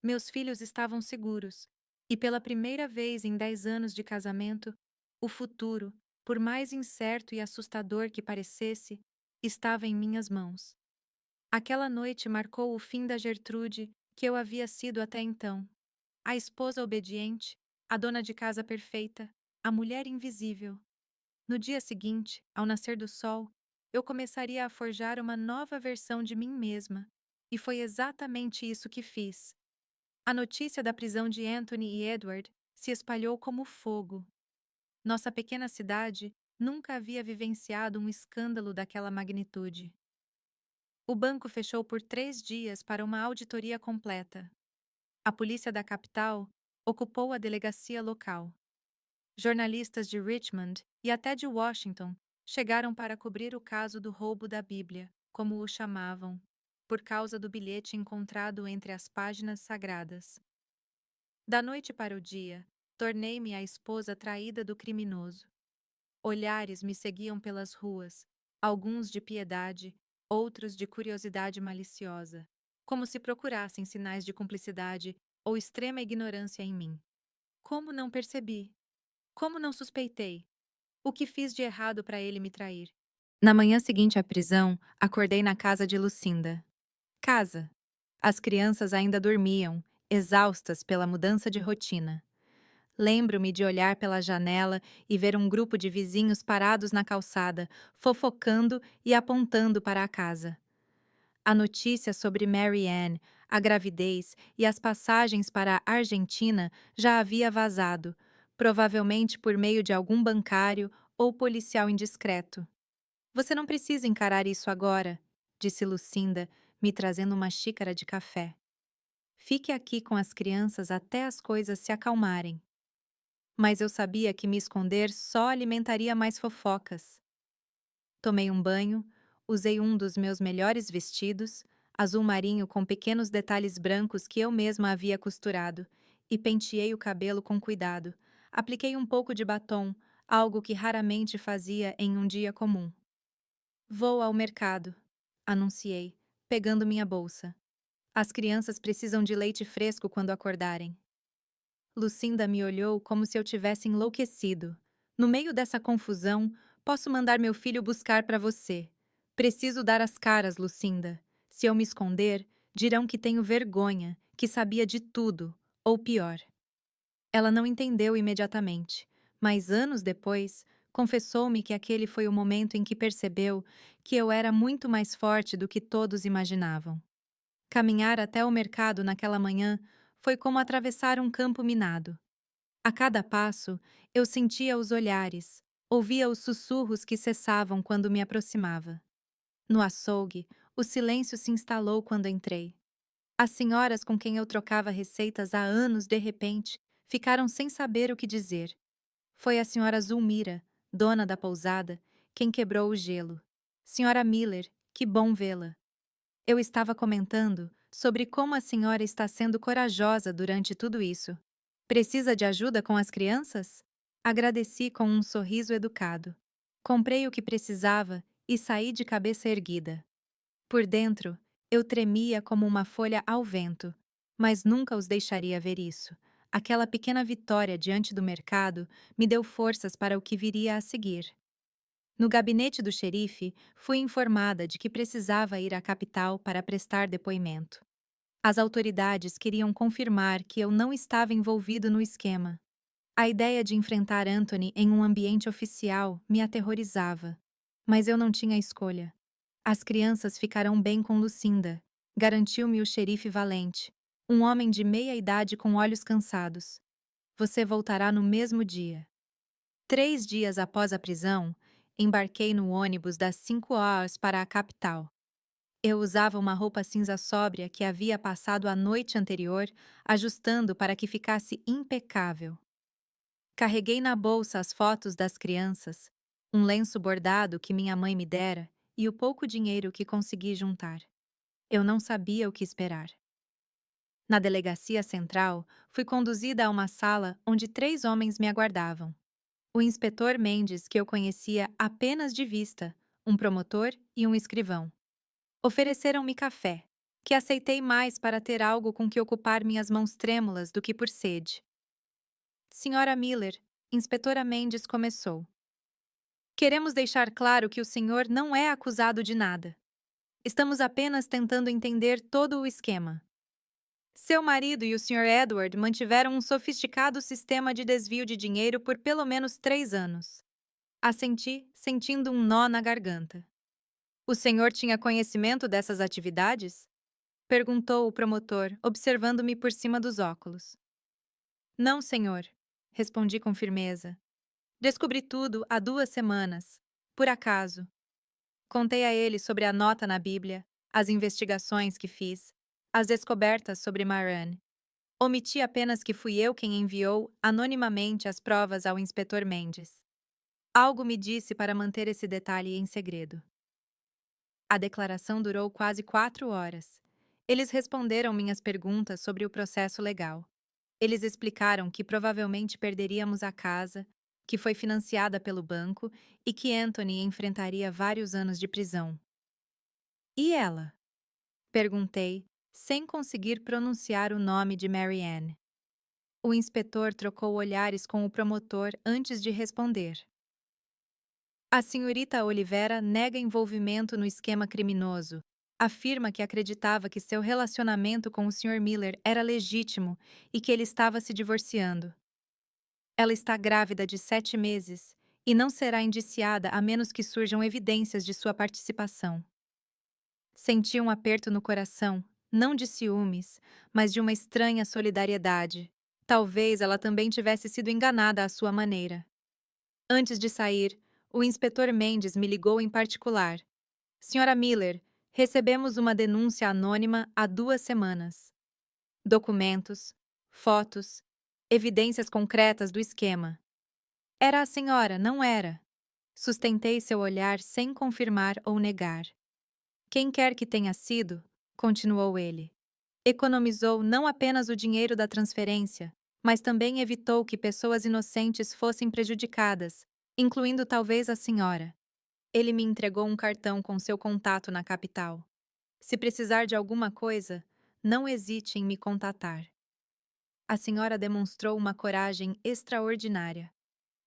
Meus filhos estavam seguros, e pela primeira vez em 10 anos de casamento, o futuro, por mais incerto e assustador que parecesse, estava em minhas mãos. Aquela noite marcou o fim da Gertrude que eu havia sido até então. A esposa obediente, a dona de casa perfeita, a mulher invisível. No dia seguinte, ao nascer do sol, eu começaria a forjar uma nova versão de mim mesma. E foi exatamente isso que fiz. A notícia da prisão de Anthony e Edward se espalhou como fogo. Nossa pequena cidade nunca havia vivenciado um escândalo daquela magnitude. O banco fechou por 3 dias para uma auditoria completa. A polícia da capital ocupou a delegacia local. Jornalistas de Richmond e até de Washington chegaram para cobrir o caso do roubo da Bíblia, como o chamavam, por causa do bilhete encontrado entre as páginas sagradas. Da noite para o dia, tornei-me a esposa traída do criminoso. Olhares me seguiam pelas ruas, alguns de piedade, outros de curiosidade maliciosa, como se procurassem sinais de cumplicidade ou extrema ignorância em mim. Como não percebi? Como não suspeitei? O que fiz de errado para ele me trair? Na manhã seguinte à prisão, acordei na casa de Lucinda. Casa. As crianças ainda dormiam, exaustas pela mudança de rotina. Lembro-me de olhar pela janela e ver um grupo de vizinhos parados na calçada, fofocando e apontando para a casa. A notícia sobre Mary Ann, a gravidez e as passagens para a Argentina já havia vazado, provavelmente por meio de algum bancário ou policial indiscreto. Você não precisa encarar isso agora, disse Lucinda, me trazendo uma xícara de café. Fique aqui com as crianças até as coisas se acalmarem. Mas eu sabia que me esconder só alimentaria mais fofocas. Tomei um banho, usei um dos meus melhores vestidos, azul marinho com pequenos detalhes brancos que eu mesma havia costurado, e penteei o cabelo com cuidado. Apliquei um pouco de batom, algo que raramente fazia em um dia comum. Vou ao mercado, anunciei, pegando minha bolsa. As crianças precisam de leite fresco quando acordarem. Lucinda me olhou como se eu tivesse enlouquecido. No meio dessa confusão, posso mandar meu filho buscar para você. Preciso dar as caras, Lucinda. Se eu me esconder, dirão que tenho vergonha, que sabia de tudo, ou pior. Ela não entendeu imediatamente, mas anos depois, confessou-me que aquele foi o momento em que percebeu que eu era muito mais forte do que todos imaginavam. Caminhar até o mercado naquela manhã foi como atravessar um campo minado. A cada passo, eu sentia os olhares, ouvia os sussurros que cessavam quando me aproximava. No açougue, o silêncio se instalou quando entrei. As senhoras com quem eu trocava receitas há anos, de repente, ficaram sem saber o que dizer. Foi a senhora Zulmira, dona da pousada, quem quebrou o gelo. Senhora Miller, que bom vê-la. Eu estava comentando sobre como a senhora está sendo corajosa durante tudo isso. Precisa de ajuda com as crianças? Agradeci com um sorriso educado. Comprei o que precisava e saí de cabeça erguida. Por dentro, eu tremia como uma folha ao vento, mas nunca os deixaria ver isso. Aquela pequena vitória diante do mercado me deu forças para o que viria a seguir. No gabinete do xerife, fui informada de que precisava ir à capital para prestar depoimento. As autoridades queriam confirmar que eu não estava envolvido no esquema. A ideia de enfrentar Anthony em um ambiente oficial me aterrorizava. Mas eu não tinha escolha. As crianças ficarão bem com Lucinda, garantiu-me o xerife valente, um homem de meia idade com olhos cansados. Você voltará no mesmo dia. 3 dias após a prisão, embarquei no ônibus das 5 horas para a capital. Eu usava uma roupa cinza sóbria que havia passado a noite anterior, ajustando para que ficasse impecável. Carreguei na bolsa as fotos das crianças, um lenço bordado que minha mãe me dera e o pouco dinheiro que consegui juntar. Eu não sabia o que esperar. Na delegacia central, fui conduzida a uma sala onde 3 homens me aguardavam. O inspetor Mendes, que eu conhecia apenas de vista, um promotor e um escrivão. Ofereceram-me café, que aceitei mais para ter algo com que ocupar minhas mãos trêmulas do que por sede. Senhora Miller, inspetora Mendes começou. Queremos deixar claro que o senhor não é acusado de nada. Estamos apenas tentando entender todo o esquema. Seu marido e o Sr. Edward mantiveram um sofisticado sistema de desvio de dinheiro por pelo menos 3 anos. Assenti, sentindo um nó na garganta. O senhor tinha conhecimento dessas atividades? Perguntou o promotor, observando-me por cima dos óculos. Não, senhor, respondi com firmeza. Descobri tudo há 2 semanas, por acaso. Contei a ele sobre a nota na Bíblia, as investigações que fiz, as descobertas sobre Maran. Omiti apenas que fui eu quem enviou anonimamente as provas ao inspetor Mendes. Algo me disse para manter esse detalhe em segredo. A declaração durou quase 4 horas. Eles responderam minhas perguntas sobre o processo legal. Eles explicaram que provavelmente perderíamos a casa, que foi financiada pelo banco e que Anthony enfrentaria vários anos de prisão. E ela? Perguntei, sem conseguir pronunciar o nome de Mary Ann. O inspetor trocou olhares com o promotor antes de responder. A senhorita Olivera nega envolvimento no esquema criminoso. Afirma que acreditava que seu relacionamento com o Sr. Miller era legítimo e que ele estava se divorciando. Ela está grávida de 7 meses e não será indiciada a menos que surjam evidências de sua participação. Senti um aperto no coração, não de ciúmes, mas de uma estranha solidariedade. Talvez ela também tivesse sido enganada à sua maneira. Antes de sair, o inspetor Mendes me ligou em particular. Senhora Miller, Recebemos uma denúncia anônima há 2 semanas. Documentos, fotos, evidências concretas do esquema. Era a senhora, não era? Sustentei seu olhar sem confirmar ou negar. Quem quer que tenha sido, continuou ele, economizou não apenas o dinheiro da transferência, mas também evitou que pessoas inocentes fossem prejudicadas, incluindo talvez a senhora. Ele me entregou um cartão com seu contato na capital. Se precisar de alguma coisa, não hesite em me contatar. A senhora demonstrou uma coragem extraordinária.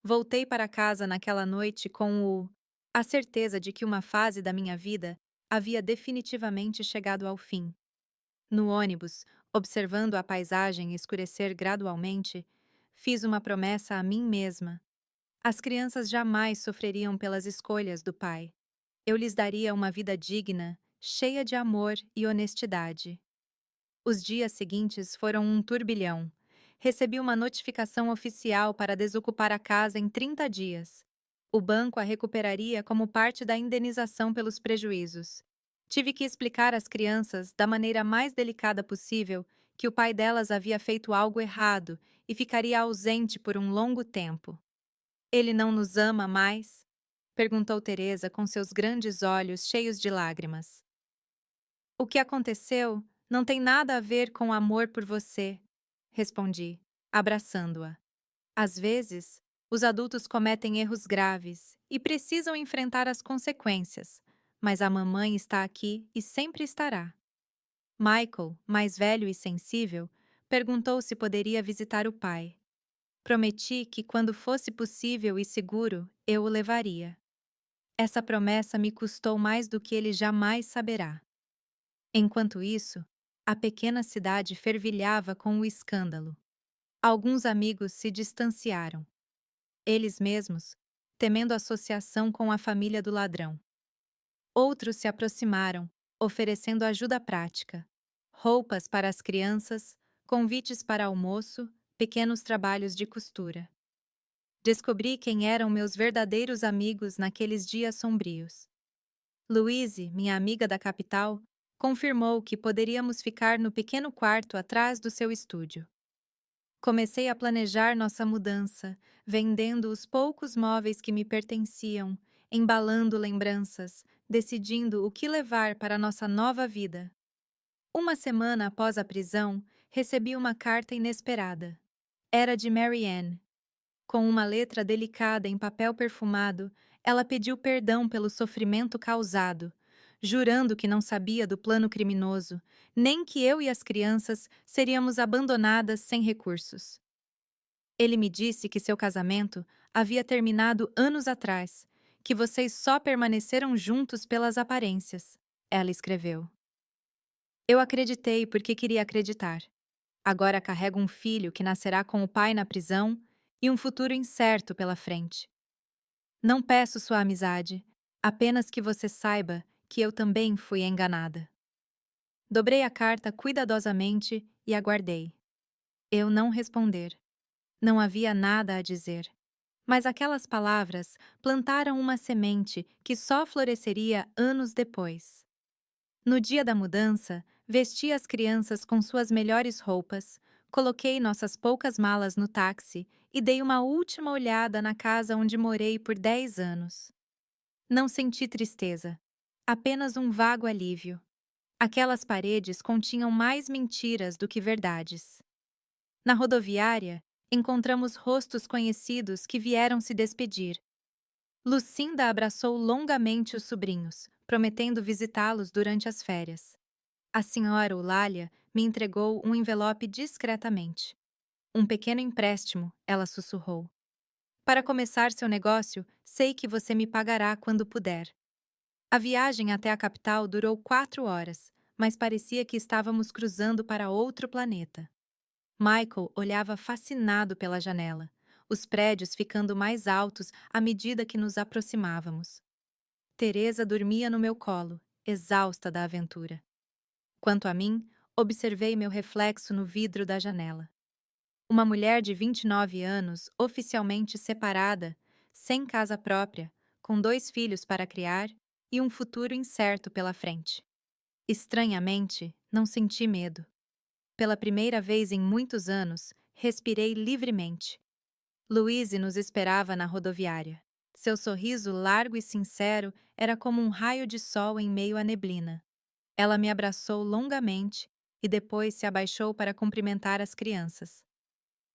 Voltei para casa naquela noite com a certeza de que uma fase da minha vida havia definitivamente chegado ao fim. No ônibus, observando a paisagem escurecer gradualmente, fiz uma promessa a mim mesma. As crianças jamais sofreriam pelas escolhas do pai. Eu lhes daria uma vida digna, cheia de amor e honestidade. Os dias seguintes foram um turbilhão. Recebi uma notificação oficial para desocupar a casa em 30 dias. O banco a recuperaria como parte da indenização pelos prejuízos. Tive que explicar às crianças, da maneira mais delicada possível, que o pai delas havia feito algo errado e ficaria ausente por um longo tempo. Ele não nos ama mais? Perguntou Teresa com seus grandes olhos cheios de lágrimas. O que aconteceu não tem nada a ver com amor por você, respondi, abraçando-a. Às vezes, os adultos cometem erros graves e precisam enfrentar as consequências, mas a mamãe está aqui e sempre estará. Michael, mais velho e sensível, perguntou se poderia visitar o pai. Prometi que, quando fosse possível e seguro, eu o levaria. Essa promessa me custou mais do que ele jamais saberá. Enquanto isso, a pequena cidade fervilhava com o escândalo. Alguns amigos se distanciaram. Eles mesmos, temendo associação com a família do ladrão. Outros se aproximaram, oferecendo ajuda prática. Roupas para as crianças, convites para almoço, pequenos trabalhos de costura. Descobri quem eram meus verdadeiros amigos naqueles dias sombrios. Louise, minha amiga da capital, confirmou que poderíamos ficar no pequeno quarto atrás do seu estúdio. Comecei a planejar nossa mudança, vendendo os poucos móveis que me pertenciam, embalando lembranças, decidindo o que levar para nossa nova vida. 1 semana após a prisão, recebi uma carta inesperada. Era de Mary Ann. Com uma letra delicada em papel perfumado, ela pediu perdão pelo sofrimento causado, jurando que não sabia do plano criminoso, nem que eu e as crianças seríamos abandonadas sem recursos. Ele me disse que seu casamento havia terminado anos atrás, que vocês só permaneceram juntos pelas aparências, ela escreveu. Eu acreditei porque queria acreditar. Agora carrego um filho que nascerá com o pai na prisão e um futuro incerto pela frente. Não peço sua amizade, apenas que você saiba que eu também fui enganada. Dobrei a carta cuidadosamente e aguardei. Eu não responder. Não havia nada a dizer. Mas aquelas palavras plantaram uma semente que só floresceria anos depois. No dia da mudança, vesti as crianças com suas melhores roupas, coloquei nossas poucas malas no táxi e dei uma última olhada na casa onde morei por 10 anos. Não senti tristeza, apenas um vago alívio. Aquelas paredes continham mais mentiras do que verdades. Na rodoviária, encontramos rostos conhecidos que vieram se despedir. Lucinda abraçou longamente os sobrinhos, prometendo visitá-los durante as férias. A senhora Eulália me entregou um envelope discretamente. Um pequeno empréstimo, ela sussurrou. Para começar seu negócio, sei que você me pagará quando puder. A viagem até a capital durou 4 horas, mas parecia que estávamos cruzando para outro planeta. Michael olhava fascinado pela janela, os prédios ficando mais altos à medida que nos aproximávamos. Teresa dormia no meu colo, exausta da aventura. Quanto a mim, observei meu reflexo no vidro da janela. Uma mulher de 29 anos, oficialmente separada, sem casa própria, com 2 filhos para criar e um futuro incerto pela frente. Estranhamente, não senti medo. Pela primeira vez em muitos anos, respirei livremente. Louise nos esperava na rodoviária. Seu sorriso largo e sincero era como um raio de sol em meio à neblina. Ela me abraçou longamente e depois se abaixou para cumprimentar as crianças.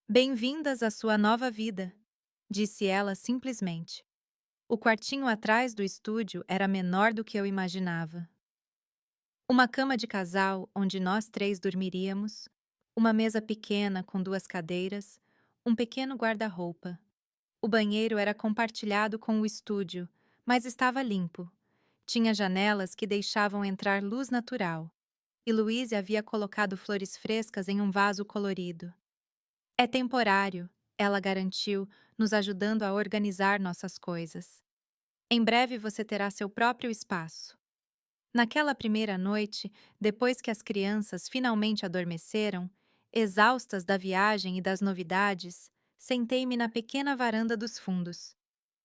Bem-vindas à sua nova vida, disse ela simplesmente. O quartinho atrás do estúdio era menor do que eu imaginava. Uma cama de casal onde nós três dormiríamos, uma mesa pequena com duas cadeiras, um pequeno guarda-roupa. O banheiro era compartilhado com o estúdio, mas estava limpo. Tinha janelas que deixavam entrar luz natural, e Louise havia colocado flores frescas em um vaso colorido. É temporário, ela garantiu, nos ajudando a organizar nossas coisas. Em breve você terá seu próprio espaço. Naquela primeira noite, depois que as crianças finalmente adormeceram, exaustas da viagem e das novidades, sentei-me na pequena varanda dos fundos.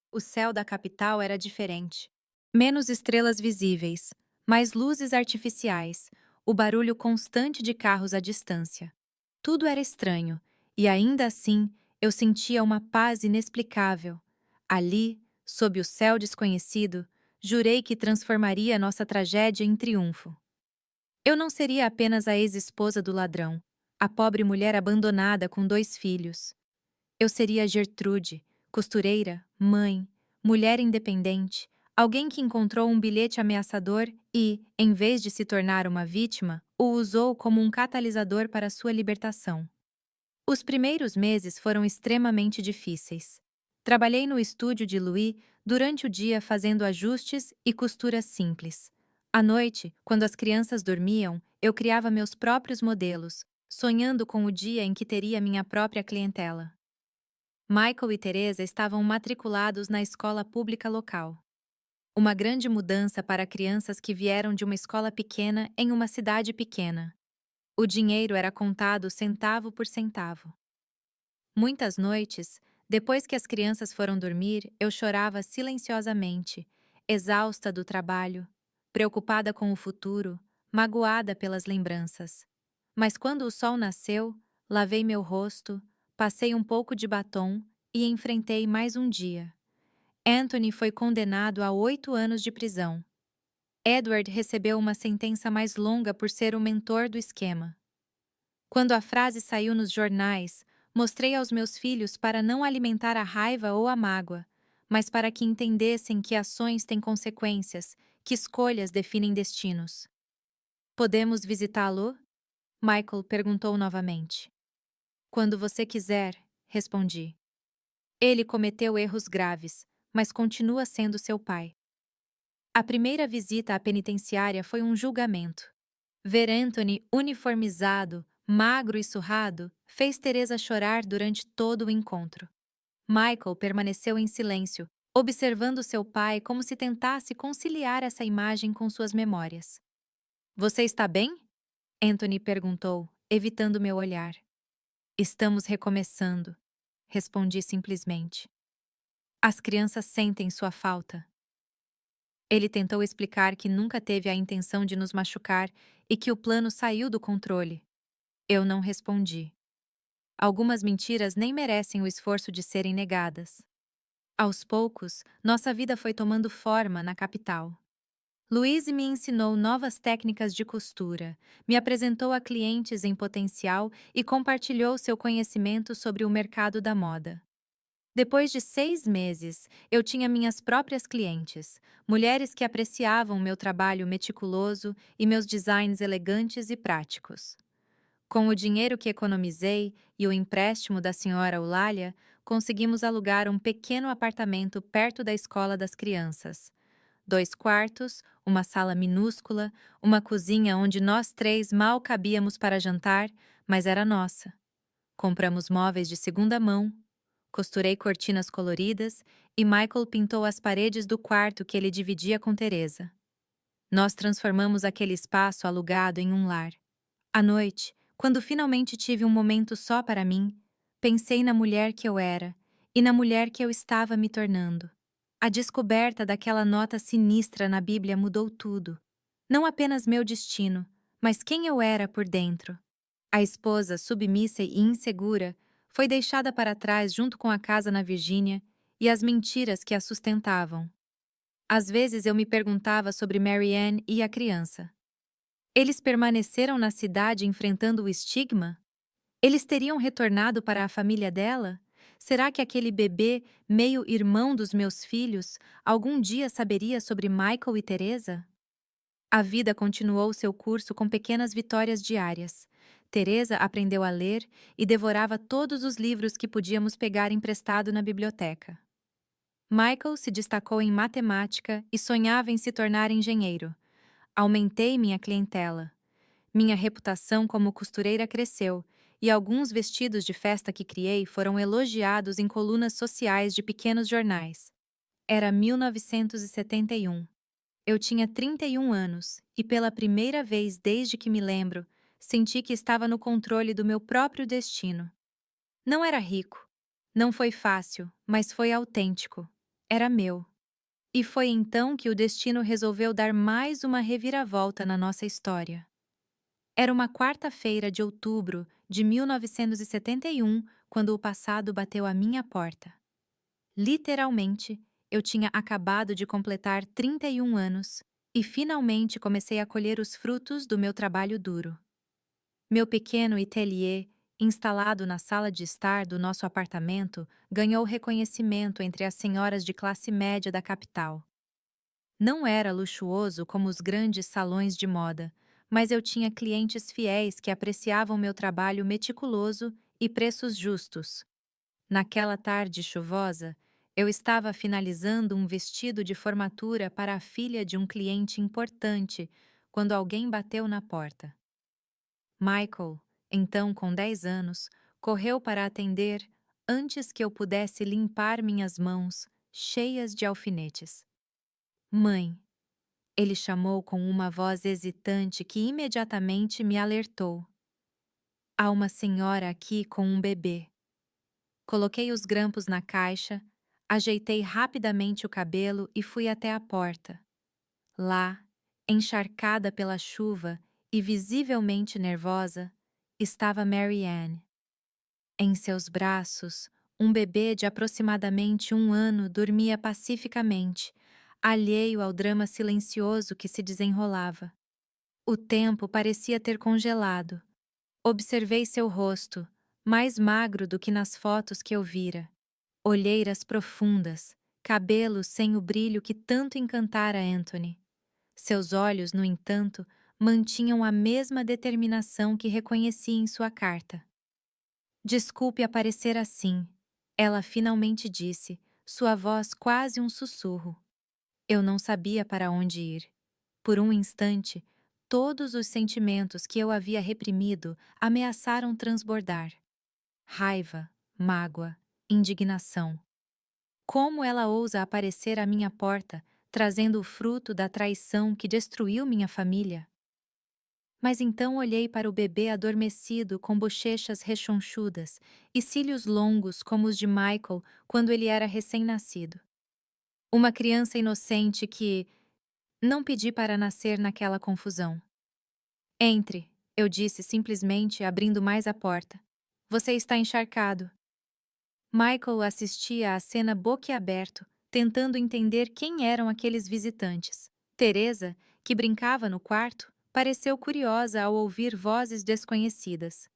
O céu da capital era diferente. Menos estrelas visíveis, mais luzes artificiais, o barulho constante de carros à distância. Tudo era estranho, e ainda assim eu sentia uma paz inexplicável. Ali, sob o céu desconhecido, jurei que transformaria nossa tragédia em triunfo. Eu não seria apenas a ex-esposa do ladrão, a pobre mulher abandonada com 2 filhos. Eu seria Gertrude, costureira, mãe, mulher independente, alguém que encontrou um bilhete ameaçador e, em vez de se tornar uma vítima, o usou como um catalisador para sua libertação. Os primeiros meses foram extremamente difíceis. Trabalhei no estúdio de Louis durante o dia fazendo ajustes e costuras simples. À noite, quando as crianças dormiam, eu criava meus próprios modelos, sonhando com o dia em que teria minha própria clientela. Michael e Teresa estavam matriculados na escola pública local. Uma grande mudança para crianças que vieram de uma escola pequena em uma cidade pequena. O dinheiro era contado centavo por centavo. Muitas noites, depois que as crianças foram dormir, eu chorava silenciosamente, exausta do trabalho, preocupada com o futuro, magoada pelas lembranças. Mas quando o sol nasceu, lavei meu rosto, passei um pouco de batom e enfrentei mais um dia. Anthony foi condenado a 8 anos de prisão. Edward recebeu uma sentença mais longa por ser o mentor do esquema. Quando a frase saiu nos jornais, mostrei aos meus filhos para não alimentar a raiva ou a mágoa, mas para que entendessem que ações têm consequências, que escolhas definem destinos. Podemos visitá-lo? Michael perguntou novamente. Quando você quiser, respondi. Ele cometeu erros graves, mas continua sendo seu pai. A primeira visita à penitenciária foi um julgamento. Ver Anthony uniformizado, magro e surrado, fez Teresa chorar durante todo o encontro. Michael permaneceu em silêncio, observando seu pai como se tentasse conciliar essa imagem com suas memórias. Você está bem? Anthony perguntou, evitando meu olhar. Estamos recomeçando, respondi simplesmente. As crianças sentem sua falta. Ele tentou explicar que nunca teve a intenção de nos machucar e que o plano saiu do controle. Eu não respondi. Algumas mentiras nem merecem o esforço de serem negadas. Aos poucos, nossa vida foi tomando forma na capital. Louise me ensinou novas técnicas de costura, me apresentou a clientes em potencial e compartilhou seu conhecimento sobre o mercado da moda. Depois de 6 meses, eu tinha minhas próprias clientes, mulheres que apreciavam meu trabalho meticuloso e meus designs elegantes e práticos. Com o dinheiro que economizei e o empréstimo da senhora Eulália, conseguimos alugar um pequeno apartamento perto da escola das crianças. 2 quartos, uma sala minúscula, uma cozinha onde nós 3 mal cabíamos para jantar, mas era nossa. Compramos móveis de segunda mão, costurei cortinas coloridas e Michael pintou as paredes do quarto que ele dividia com Teresa. Nós transformamos aquele espaço alugado em um lar. À noite, quando finalmente tive um momento só para mim, pensei na mulher que eu era e na mulher que eu estava me tornando. A descoberta daquela nota sinistra na Bíblia mudou tudo. Não apenas meu destino, mas quem eu era por dentro. A esposa, submissa e insegura, foi deixada para trás junto com a casa na Virgínia e as mentiras que a sustentavam. Às vezes eu me perguntava sobre Marianne e a criança. Eles permaneceram na cidade enfrentando o estigma? Eles teriam retornado para a família dela? Será que aquele bebê, meio-irmão dos meus filhos, algum dia saberia sobre Michael e Teresa? A vida continuou seu curso com pequenas vitórias diárias. Teresa aprendeu a ler e devorava todos os livros que podíamos pegar emprestado na biblioteca. Michael se destacou em matemática e sonhava em se tornar engenheiro. Aumentei minha clientela. Minha reputação como costureira cresceu, e alguns vestidos de festa que criei foram elogiados em colunas sociais de pequenos jornais. Era 1971. Eu tinha 31 anos, e pela primeira vez desde que me lembro, senti que estava no controle do meu próprio destino. Não era rico. Não foi fácil, mas foi autêntico. Era meu. E foi então que o destino resolveu dar mais uma reviravolta na nossa história. Era uma quarta-feira de outubro de 1971, quando o passado bateu à minha porta. Literalmente, eu tinha acabado de completar 31 anos e finalmente comecei a colher os frutos do meu trabalho duro. Meu pequeno ateliê, instalado na sala de estar do nosso apartamento, ganhou reconhecimento entre as senhoras de classe média da capital. Não era luxuoso como os grandes salões de moda, mas eu tinha clientes fiéis que apreciavam meu trabalho meticuloso e preços justos. Naquela tarde chuvosa, eu estava finalizando um vestido de formatura para a filha de um cliente importante quando alguém bateu na porta. Michael, então com 10 anos, correu para atender antes que eu pudesse limpar minhas mãos, cheias de alfinetes. Mãe, ele chamou com uma voz hesitante que imediatamente me alertou. Há uma senhora aqui com um bebê. Coloquei os grampos na caixa, ajeitei rapidamente o cabelo e fui até a porta. Lá, encharcada pela chuva e visivelmente nervosa, estava Marianne. Em seus braços, um bebê de aproximadamente 1 ano dormia pacificamente, alheio ao drama silencioso que se desenrolava. O tempo parecia ter congelado. Observei seu rosto, mais magro do que nas fotos que eu vira. Olheiras profundas, cabelos sem o brilho que tanto encantara Anthony. Seus olhos, no entanto, mantinham a mesma determinação que reconheci em sua carta. Desculpe aparecer assim, ela finalmente disse, sua voz quase um sussurro. Eu não sabia para onde ir. Por um instante, todos os sentimentos que eu havia reprimido ameaçaram transbordar. Raiva, mágoa, indignação. Como ela ousa aparecer à minha porta, trazendo o fruto da traição que destruiu minha família? Mas então olhei para o bebê adormecido com bochechas rechonchudas e cílios longos como os de Michael quando ele era recém-nascido. Uma criança inocente que não pedi para nascer naquela confusão. Entre, eu disse simplesmente abrindo mais a porta. Você está encharcado. Michael assistia à cena boquiaberto, tentando entender quem eram aqueles visitantes. Teresa, que brincava no quarto, pareceu curiosa ao ouvir vozes desconhecidas.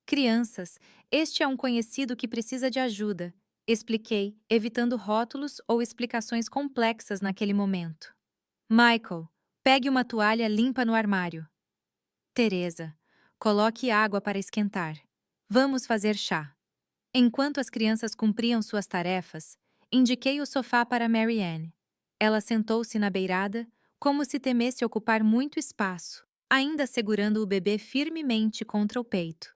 Crianças, este é um conhecido que precisa de ajuda, expliquei, evitando rótulos ou explicações complexas naquele momento. Michael, pegue uma toalha limpa no armário. Teresa, coloque água para esquentar. Vamos fazer chá. Enquanto as crianças cumpriam suas tarefas, indiquei o sofá para Marianne. Ela sentou-se na beirada, como se temesse ocupar muito espaço, ainda segurando o bebê firmemente contra o peito.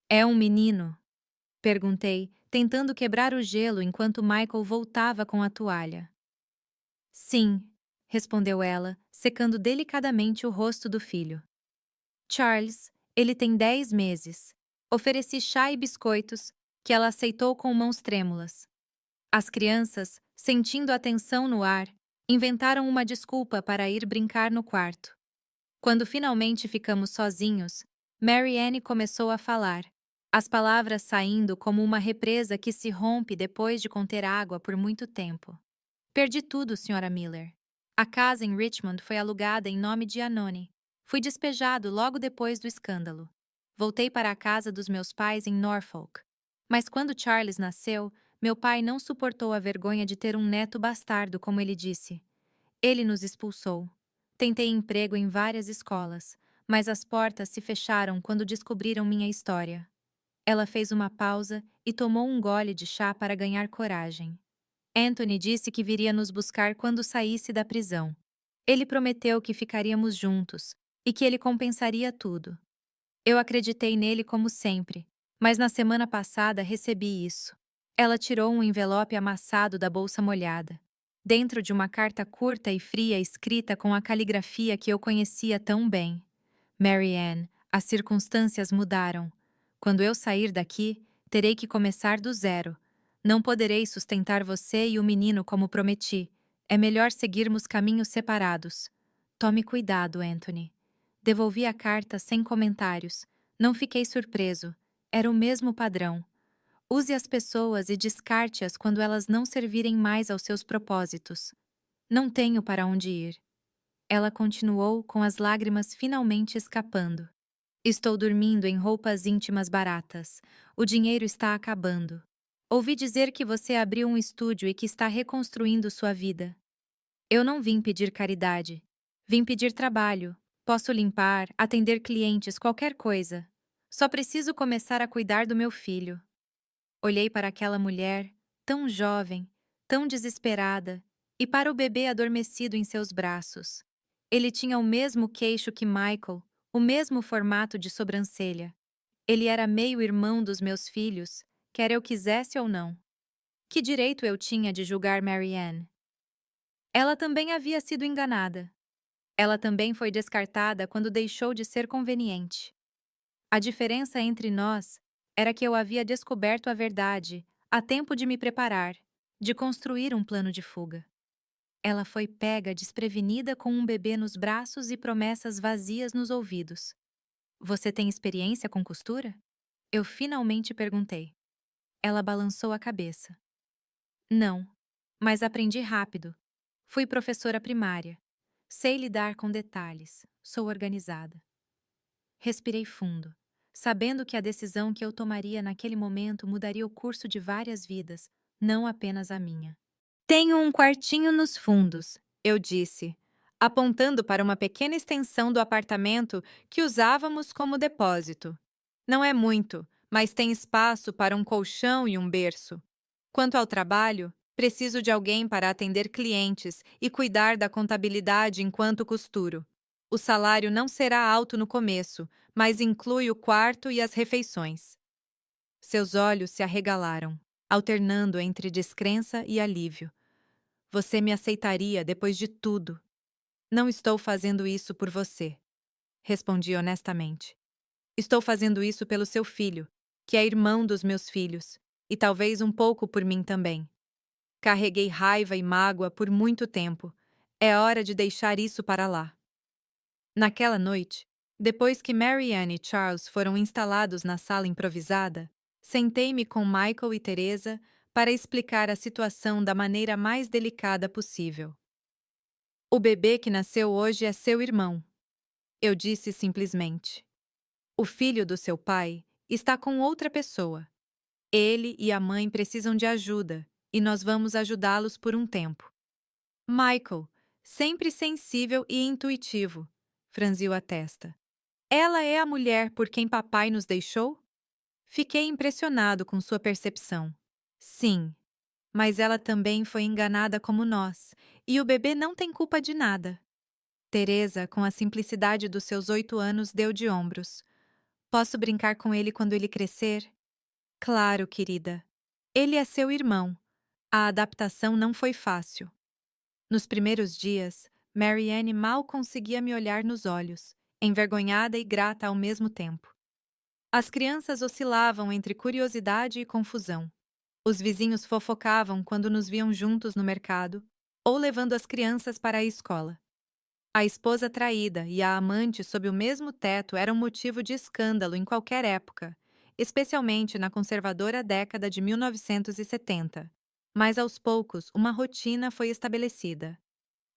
É um menino? Perguntei, tentando quebrar o gelo enquanto Michael voltava com a toalha. Sim, respondeu ela, secando delicadamente o rosto do filho. Charles, ele tem 10 meses. Ofereci chá e biscoitos, que ela aceitou com mãos trêmulas. As crianças, sentindo a tensão no ar, inventaram uma desculpa para ir brincar no quarto. Quando finalmente ficamos sozinhos, Mary Ann começou a falar, as palavras saindo como uma represa que se rompe depois de conter água por muito tempo. Perdi tudo, Sra. Miller. A casa em Richmond foi alugada em nome de Anone. Fui despejado logo depois do escândalo. Voltei para a casa dos meus pais em Norfolk. Mas quando Charles nasceu, meu pai não suportou a vergonha de ter um neto bastardo, como ele disse. Ele nos expulsou. Tentei emprego em várias escolas, mas as portas se fecharam quando descobriram minha história. Ela fez uma pausa e tomou um gole de chá para ganhar coragem. Anthony disse que viria nos buscar quando saísse da prisão. Ele prometeu que ficaríamos juntos e que ele compensaria tudo. Eu acreditei nele como sempre, mas na semana passada recebi isso. Ela tirou um envelope amassado da bolsa molhada. Dentro de uma carta curta e fria escrita com a caligrafia que eu conhecia tão bem. Mary Ann, as circunstâncias mudaram. Quando eu sair daqui, terei que começar do zero. Não poderei sustentar você e o menino como prometi. É melhor seguirmos caminhos separados. Tome cuidado, Anthony. Devolvi a carta sem comentários. Não fiquei surpreso. Era o mesmo padrão. Use as pessoas e descarte-as quando elas não servirem mais aos seus propósitos. Não tenho para onde ir. Ela continuou com as lágrimas finalmente escapando. Estou dormindo em roupas íntimas baratas. O dinheiro está acabando. Ouvi dizer que você abriu um estúdio e que está reconstruindo sua vida. Eu não vim pedir caridade. Vim pedir trabalho. Posso limpar, atender clientes, qualquer coisa. Só preciso começar a cuidar do meu filho. Olhei para aquela mulher, tão jovem, tão desesperada, e para o bebê adormecido em seus braços. Ele tinha o mesmo queixo que Michael, o mesmo formato de sobrancelha. Ele era meio-irmão dos meus filhos, quer eu quisesse ou não. Que direito eu tinha de julgar Mary Ann? Ela também havia sido enganada. Ela também foi descartada quando deixou de ser conveniente. A diferença entre nós era que eu havia descoberto a verdade a tempo de me preparar, de construir um plano de fuga. Ela foi pega desprevenida com um bebê nos braços e promessas vazias nos ouvidos. Você tem experiência com costura? Eu finalmente perguntei. Ela balançou a cabeça. Não, mas aprendi rápido. Fui professora primária. Sei lidar com detalhes. Sou organizada. Respirei fundo, sabendo que a decisão que eu tomaria naquele momento mudaria o curso de várias vidas, não apenas a minha. Tenho um quartinho nos fundos, eu disse, apontando para uma pequena extensão do apartamento que usávamos como depósito. Não é muito, mas tem espaço para um colchão e um berço. Quanto ao trabalho, preciso de alguém para atender clientes e cuidar da contabilidade enquanto costuro. O salário não será alto no começo, mas inclui o quarto e as refeições. Seus olhos se arregalaram, alternando entre descrença e alívio. Você me aceitaria depois de tudo. Não estou fazendo isso por você, respondi honestamente. Estou fazendo isso pelo seu filho, que é irmão dos meus filhos, e talvez um pouco por mim também. Carreguei raiva e mágoa por muito tempo. É hora de deixar isso para lá. Naquela noite, depois que Mary Ann e Charles foram instalados na sala improvisada, sentei-me com Michael e Teresa para explicar a situação da maneira mais delicada possível. O bebê que nasceu hoje é seu irmão, eu disse simplesmente. O filho do seu pai está com outra pessoa. Ele e a mãe precisam de ajuda, e nós vamos ajudá-los por um tempo. Michael, sempre sensível e intuitivo, franziu a testa. Ela é a mulher por quem papai nos deixou? Fiquei impressionado com sua percepção. Sim, mas ela também foi enganada como nós, e o bebê não tem culpa de nada. Teresa, com a simplicidade dos seus 8 anos, deu de ombros. Posso brincar com ele quando ele crescer? Claro, querida. Ele é seu irmão. A adaptação não foi fácil. Nos primeiros dias, Mary Ann mal conseguia me olhar nos olhos, envergonhada e grata ao mesmo tempo. As crianças oscilavam entre curiosidade e confusão. Os vizinhos fofocavam quando nos viam juntos no mercado ou levando as crianças para a escola. A esposa traída e a amante sob o mesmo teto eram motivo de escândalo em qualquer época, especialmente na conservadora década de 1970. Mas aos poucos, uma rotina foi estabelecida.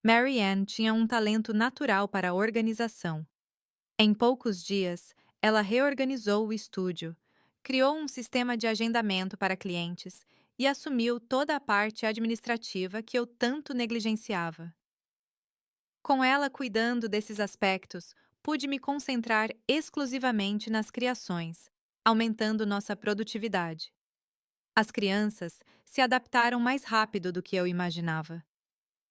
Mary Ann tinha um talento natural para a organização. Em poucos dias, ela reorganizou o estúdio, criou um sistema de agendamento para clientes e assumiu toda a parte administrativa que eu tanto negligenciava. Com ela cuidando desses aspectos, pude me concentrar exclusivamente nas criações, aumentando nossa produtividade. As crianças se adaptaram mais rápido do que eu imaginava.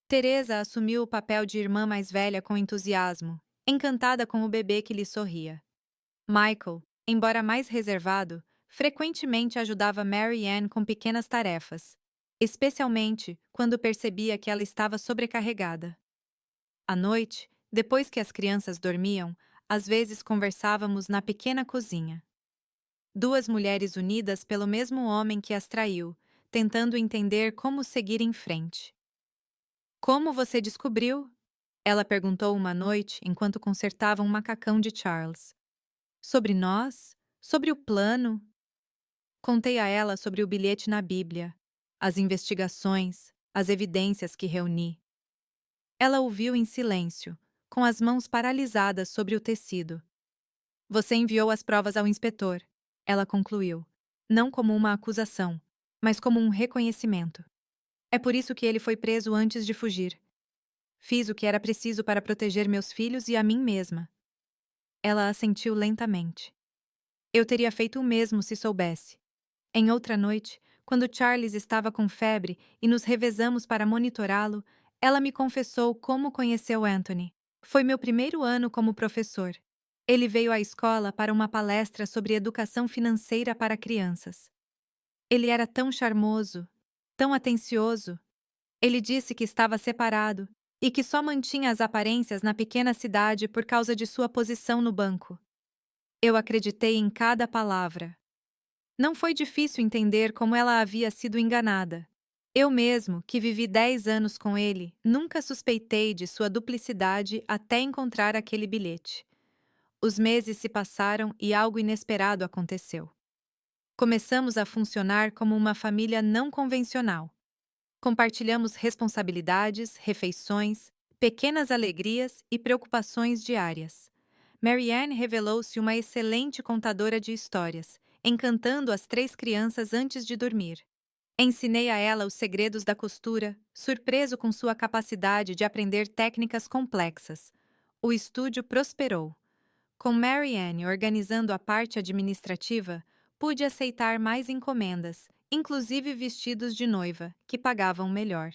Teresa assumiu o papel de irmã mais velha com entusiasmo, encantada com o bebê que lhe sorria. Michael, embora mais reservado, frequentemente ajudava Mary Ann com pequenas tarefas, especialmente quando percebia que ela estava sobrecarregada. À noite, depois que as crianças dormiam, às vezes conversávamos na pequena cozinha. Duas mulheres unidas pelo mesmo homem que as traiu, tentando entender como seguir em frente. Como você descobriu? Ela perguntou uma noite enquanto consertava um macacão de Charles. Sobre nós? Sobre o plano? Contei a ela sobre o bilhete na Bíblia, as investigações, as evidências que reuni. Ela ouviu em silêncio, com as mãos paralisadas sobre o tecido. Você enviou as provas ao inspetor, ela concluiu, não como uma acusação, mas como um reconhecimento. É por isso que ele foi preso antes de fugir. Fiz o que era preciso para proteger meus filhos e a mim mesma. Ela assentiu lentamente. Eu teria feito o mesmo se soubesse. Em outra noite, quando Charles estava com febre e nos revezamos para monitorá-lo, ela me confessou como conheceu Anthony. Foi meu primeiro ano como professor. Ele veio à escola para uma palestra sobre educação financeira para crianças. Ele era tão charmoso, tão atencioso. Ele disse que estava separado e que só mantinha as aparências na pequena cidade por causa de sua posição no banco. Eu acreditei em cada palavra. Não foi difícil entender como ela havia sido enganada. Eu mesmo, que vivi 10 anos com ele, nunca suspeitei de sua duplicidade até encontrar aquele bilhete. Os meses se passaram e algo inesperado aconteceu. Começamos a funcionar como uma família não convencional. Compartilhamos responsabilidades, refeições, pequenas alegrias e preocupações diárias. Mary Ann revelou-se uma excelente contadora de histórias, encantando as 3 crianças antes de dormir. Ensinei a ela os segredos da costura, surpreso com sua capacidade de aprender técnicas complexas. O estúdio prosperou. Com Mary Ann organizando a parte administrativa, pude aceitar mais encomendas, inclusive vestidos de noiva, que pagavam melhor.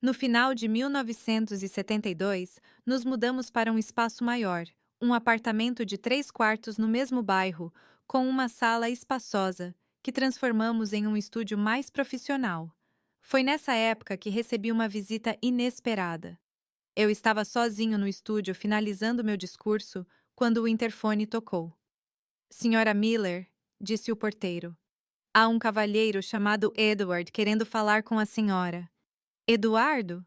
No final de 1972, nos mudamos para um espaço maior, um apartamento de 3 quartos no mesmo bairro, com uma sala espaçosa, que transformamos em um estúdio mais profissional. Foi nessa época que recebi uma visita inesperada. Eu estava sozinho no estúdio finalizando meu discurso quando o interfone tocou. Senhora Miller, disse o porteiro. Há um cavalheiro chamado Edward querendo falar com a senhora. Eduardo?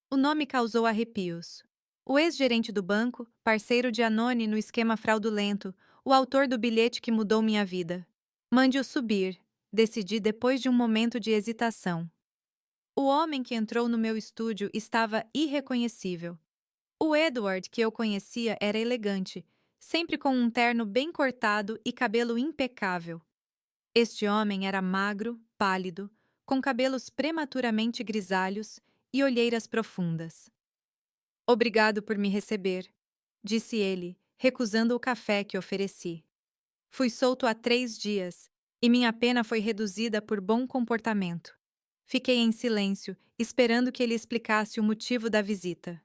O nome causou arrepios. O ex-gerente do banco, parceiro de Anone no esquema fraudulento, o autor do bilhete que mudou minha vida. Mande-o subir, decidi depois de um momento de hesitação. O homem que entrou no meu estúdio estava irreconhecível. O Edward que eu conhecia era elegante, sempre com um terno bem cortado e cabelo impecável. Este homem era magro, pálido, com cabelos prematuramente grisalhos e olheiras profundas. Obrigado por me receber, disse ele, recusando o café que ofereci. Fui solto há 3 dias e minha pena foi reduzida por bom comportamento. Fiquei em silêncio, esperando que ele explicasse o motivo da visita.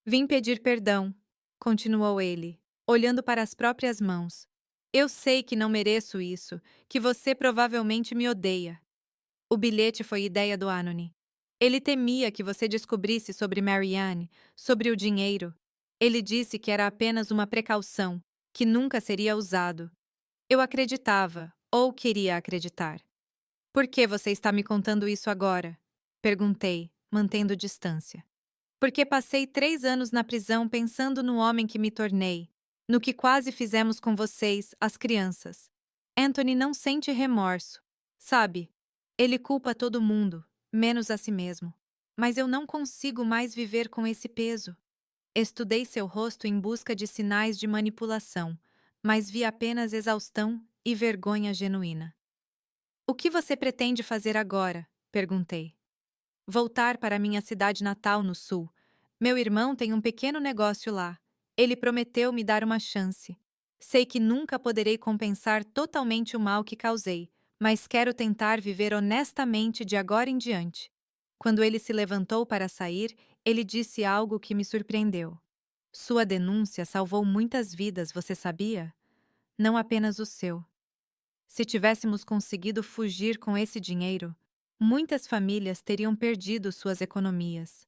Vim pedir perdão, continuou ele, olhando para as próprias mãos. Eu sei que não mereço isso, que você provavelmente me odeia. O bilhete foi ideia do Anony. Ele temia que você descobrisse sobre Marianne, sobre o dinheiro. Ele disse que era apenas uma precaução, que nunca seria usado. Eu acreditava, ou queria acreditar. Por que você está me contando isso agora? Perguntei, mantendo distância. Porque passei 3 anos na prisão pensando no homem que me tornei, no que quase fizemos com vocês, as crianças. Anthony não sente remorso. Sabe? Ele culpa todo mundo, menos a si mesmo. Mas eu não consigo mais viver com esse peso. Estudei seu rosto em busca de sinais de manipulação, mas vi apenas exaustão e vergonha genuína. O que você pretende fazer agora? Perguntei. Voltar para minha cidade natal no sul. Meu irmão tem um pequeno negócio lá. Ele prometeu me dar uma chance. Sei que nunca poderei compensar totalmente o mal que causei, mas quero tentar viver honestamente de agora em diante. Quando ele se levantou para sair, ele disse algo que me surpreendeu. Sua denúncia salvou muitas vidas, você sabia? Não apenas o seu. Se tivéssemos conseguido fugir com esse dinheiro, muitas famílias teriam perdido suas economias.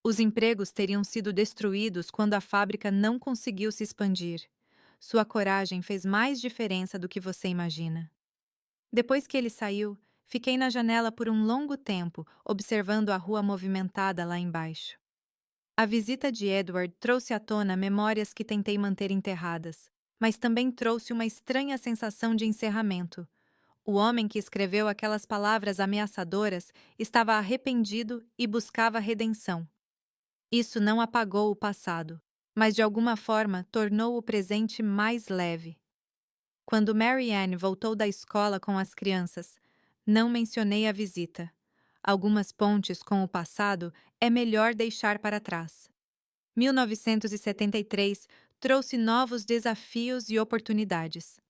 Os empregos teriam sido destruídos quando a fábrica não conseguiu se expandir. Sua coragem fez mais diferença do que você imagina. Depois que ele saiu, fiquei na janela por um longo tempo, observando a rua movimentada lá embaixo. A visita de Edward trouxe à tona memórias que tentei manter enterradas, mas também trouxe uma estranha sensação de encerramento. O homem que escreveu aquelas palavras ameaçadoras estava arrependido e buscava redenção. Isso não apagou o passado, mas de alguma forma tornou o presente mais leve. Quando Mary Ann voltou da escola com as crianças, não mencionei a visita. Algumas pontes com o passado é melhor deixar para trás. 1973 trouxe novos desafios e oportunidades.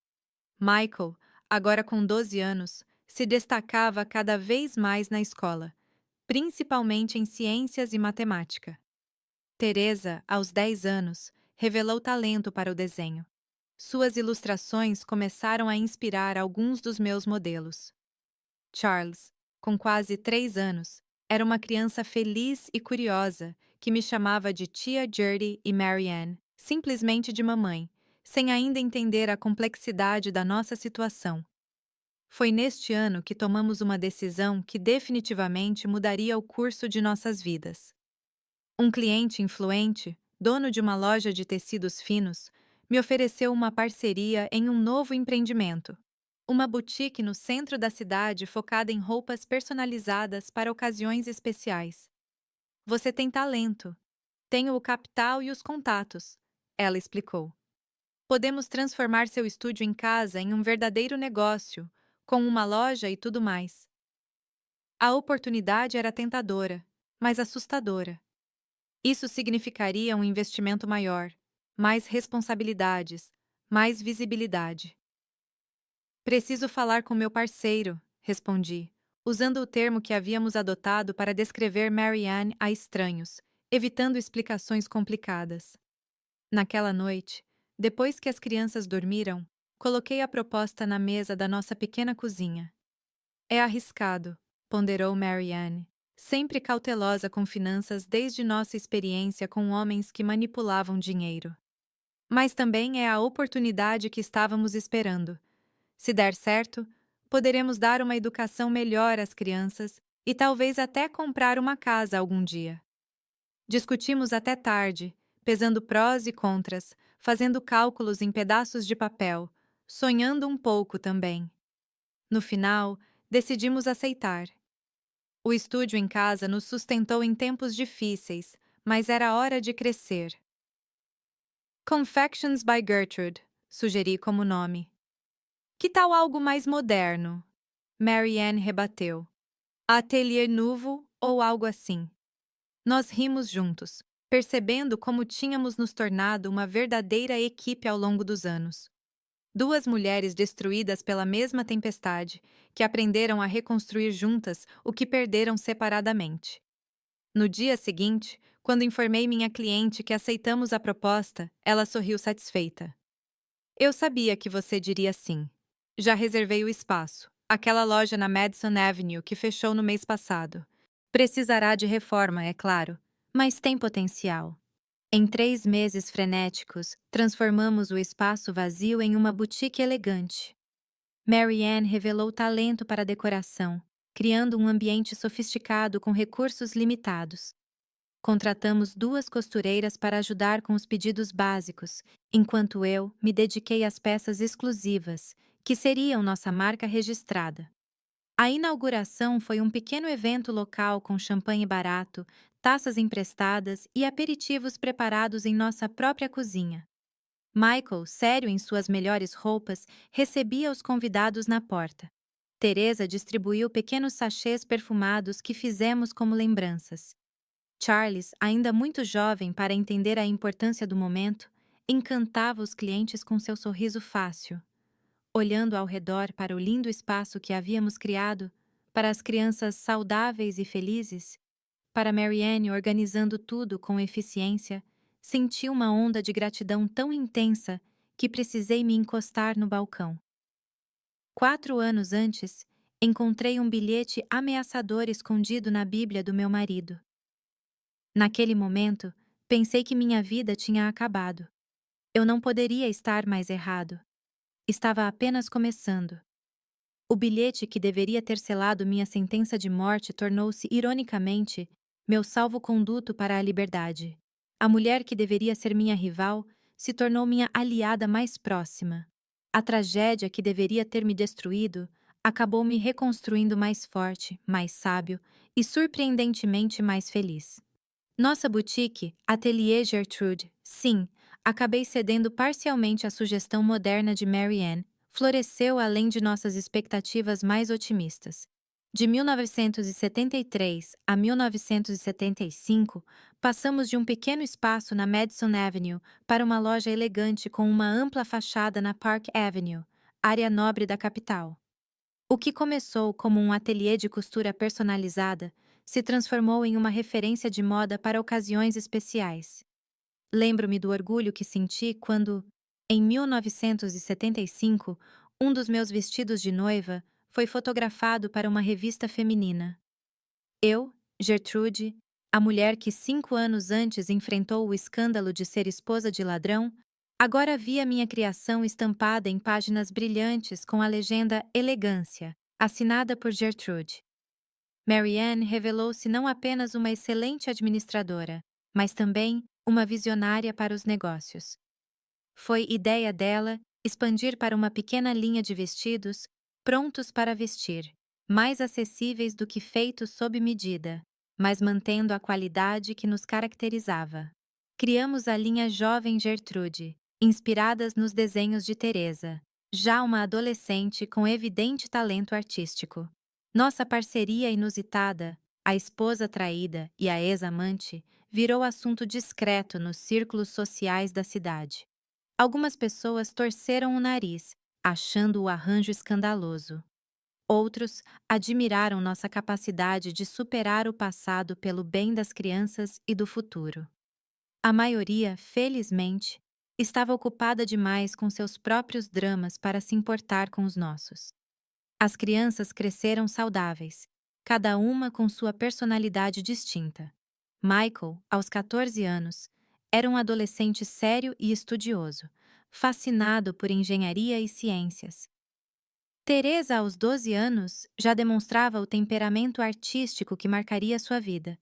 Michael, agora com 12 anos, se destacava cada vez mais na escola, principalmente em ciências e matemática. Teresa, aos 10 anos, revelou talento para o desenho. Suas ilustrações começaram a inspirar alguns dos meus modelos. Charles, com quase 3 anos, era uma criança feliz e curiosa que me chamava de tia Gertie e Mary Ann, simplesmente de mamãe, sem ainda entender a complexidade da nossa situação. Foi neste ano que tomamos uma decisão que definitivamente mudaria o curso de nossas vidas. Um cliente influente, dono de uma loja de tecidos finos, me ofereceu uma parceria em um novo empreendimento. Uma boutique no centro da cidade focada em roupas personalizadas para ocasiões especiais. Você tem talento. Tenho o capital e os contatos, ela explicou. Podemos transformar seu estúdio em casa em um verdadeiro negócio, com uma loja e tudo mais. A oportunidade era tentadora, mas assustadora. Isso significaria um investimento maior, mais responsabilidades, mais visibilidade. Preciso falar com meu parceiro, respondi, usando o termo que havíamos adotado para descrever Mary Ann a estranhos, evitando explicações complicadas. Naquela noite, depois que as crianças dormiram, coloquei a proposta na mesa da nossa pequena cozinha. É arriscado, ponderou Mary Ann, sempre cautelosa com finanças desde nossa experiência com homens que manipulavam dinheiro. Mas também é a oportunidade que estávamos esperando. Se der certo, poderemos dar uma educação melhor às crianças e talvez até comprar uma casa algum dia. Discutimos até tarde, pesando prós e contras, fazendo cálculos em pedaços de papel, sonhando um pouco também. No final, decidimos aceitar. O estúdio em casa nos sustentou em tempos difíceis, mas era hora de crescer. Confections by Gertrude, sugeri como nome. Que tal algo mais moderno? Mary Ann rebateu. Atelier Nouveau ou algo assim. Nós rimos juntos, percebendo como tínhamos nos tornado uma verdadeira equipe ao longo dos anos. Duas mulheres destruídas pela mesma tempestade, que aprenderam a reconstruir juntas o que perderam separadamente. No dia seguinte, quando informei minha cliente que aceitamos a proposta, ela sorriu satisfeita. Eu sabia que você diria sim. Já reservei o espaço, aquela loja na Madison Avenue que fechou no mês passado. Precisará de reforma, é claro, mas tem potencial. Em 3 meses frenéticos, transformamos o espaço vazio em uma boutique elegante. Mary Ann revelou talento para a decoração, criando um ambiente sofisticado com recursos limitados. Contratamos duas costureiras para ajudar com os pedidos básicos, enquanto eu me dediquei às peças exclusivas, que seriam nossa marca registrada. A inauguração foi um pequeno evento local com champanhe barato, taças emprestadas e aperitivos preparados em nossa própria cozinha. Michael, sério em suas melhores roupas, recebia os convidados na porta. Teresa distribuiu pequenos sachês perfumados que fizemos como lembranças. Charles, ainda muito jovem para entender a importância do momento, encantava os clientes com seu sorriso fácil. Olhando ao redor para o lindo espaço que havíamos criado, para as crianças saudáveis e felizes, para Marianne organizando tudo com eficiência, senti uma onda de gratidão tão intensa que precisei me encostar no balcão. 4 anos antes, encontrei um bilhete ameaçador escondido na Bíblia do meu marido. Naquele momento, pensei que minha vida tinha acabado. Eu não poderia estar mais errado. Estava apenas começando. O bilhete que deveria ter selado minha sentença de morte tornou-se, ironicamente, meu salvo-conduto para a liberdade. A mulher que deveria ser minha rival se tornou minha aliada mais próxima. A tragédia que deveria ter me destruído acabou me reconstruindo mais forte, mais sábio e surpreendentemente mais feliz. Nossa boutique, Atelier Gertrude, sim, acabei cedendo parcialmente à sugestão moderna de Marianne, floresceu além de nossas expectativas mais otimistas. De 1973 a 1975, passamos de um pequeno espaço na Madison Avenue para uma loja elegante com uma ampla fachada na Park Avenue, área nobre da capital. O que começou como um ateliê de costura personalizada se transformou em uma referência de moda para ocasiões especiais. Lembro-me do orgulho que senti quando, em 1975, um dos meus vestidos de noiva foi fotografado para uma revista feminina. Eu, Gertrude, a mulher que 5 anos antes enfrentou o escândalo de ser esposa de ladrão, agora via minha criação estampada em páginas brilhantes com a legenda Elegância, assinada por Gertrude. Marianne revelou-se não apenas uma excelente administradora, mas também uma visionária para os negócios. Foi ideia dela expandir para uma pequena linha de vestidos prontos para vestir, mais acessíveis do que feitos sob medida, mas mantendo a qualidade que nos caracterizava. Criamos a linha Jovem Gertrude, inspiradas nos desenhos de Teresa, já uma adolescente com evidente talento artístico. Nossa parceria inusitada, a esposa traída e a ex-amante, virou assunto discreto nos círculos sociais da cidade. Algumas pessoas torceram o nariz, achando o arranjo escandaloso. Outros admiraram nossa capacidade de superar o passado pelo bem das crianças e do futuro. A maioria, felizmente, estava ocupada demais com seus próprios dramas para se importar com os nossos. As crianças cresceram saudáveis, cada uma com sua personalidade distinta. Michael, aos 14 anos, era um adolescente sério e estudioso, fascinado por engenharia e ciências. Teresa, aos 12 anos, já demonstrava o temperamento artístico que marcaria sua vida,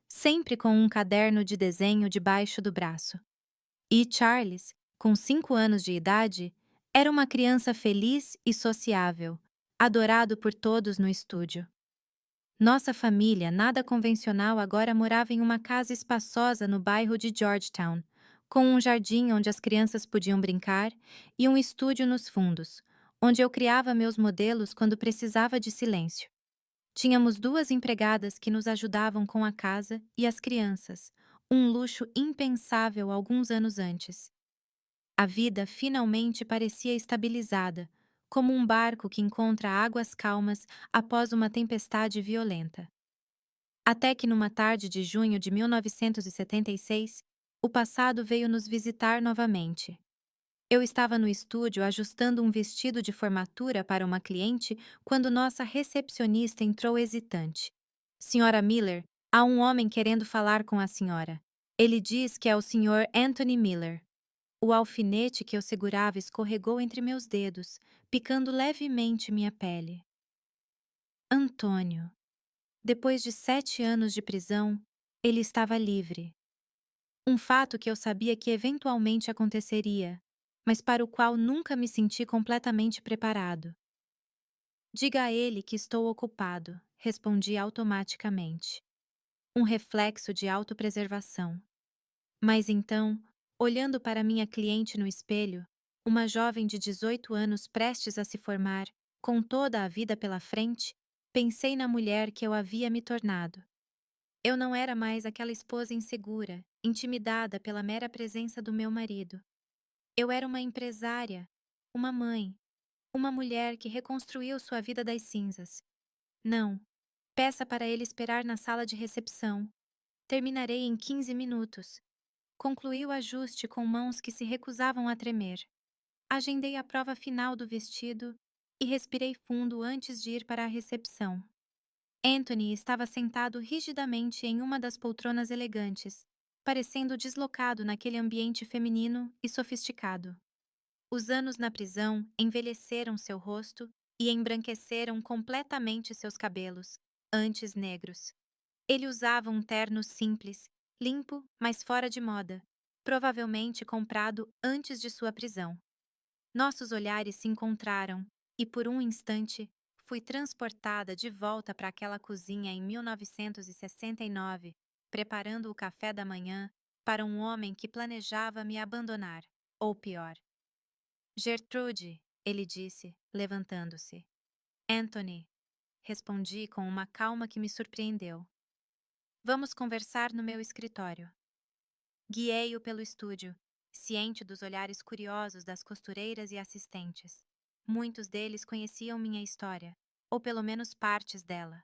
sempre com um caderno de desenho debaixo do braço. E Charles, com 5 anos de idade, era uma criança feliz e sociável, adorado por todos no estúdio. Nossa família, nada convencional, agora morava em uma casa espaçosa no bairro de Georgetown, com um jardim onde as crianças podiam brincar e um estúdio nos fundos, onde eu criava meus modelos quando precisava de silêncio. Tínhamos 2 empregadas que nos ajudavam com a casa e as crianças, um luxo impensável alguns anos antes. A vida finalmente parecia estabilizada, como um barco que encontra águas calmas após uma tempestade violenta. Até que numa tarde de junho de 1976, o passado veio nos visitar novamente. Eu estava no estúdio ajustando um vestido de formatura para uma cliente quando nossa recepcionista entrou hesitante. Senhora Miller, há um homem querendo falar com a senhora. Ele diz que é o Sr. Anthony Miller. O alfinete que eu segurava escorregou entre meus dedos, picando levemente minha pele. Antônio. Depois de 7 anos de prisão, Ele estava livre. Um fato que eu sabia que eventualmente aconteceria, mas para o qual nunca me senti completamente preparado. Diga a ele que estou ocupado, respondi automaticamente. Um reflexo de autopreservação. Mas então, olhando para minha cliente no espelho, uma jovem de 18 anos prestes a se formar, com toda a vida pela frente, pensei na mulher que eu havia me tornado. Eu não era mais aquela esposa insegura, intimidada pela mera presença do meu marido. Eu era uma empresária, uma mãe, uma mulher que reconstruiu sua vida das cinzas. Não, peça para ele esperar na sala de recepção. Terminarei em 15 minutos. Concluí o ajuste com mãos que se recusavam a tremer. Agendei a prova final do vestido e respirei fundo antes de ir para a recepção. Anthony estava sentado rigidamente em uma das poltronas elegantes, parecendo deslocado naquele ambiente feminino e sofisticado. Os anos na prisão envelheceram seu rosto e embranqueceram completamente seus cabelos, antes negros. Ele usava um terno simples, limpo, mas fora de moda, provavelmente comprado antes de sua prisão. Nossos olhares se encontraram e, por um instante, fui transportada de volta para aquela cozinha em 1969, preparando o café da manhã para um homem que planejava me abandonar, ou pior. Gertrude, ele disse, levantando-se. Anthony, respondi com uma calma que me surpreendeu. Vamos conversar no meu escritório. Guiei-o pelo estúdio, ciente dos olhares curiosos das costureiras e assistentes. Muitos deles conheciam minha história, ou pelo menos partes dela.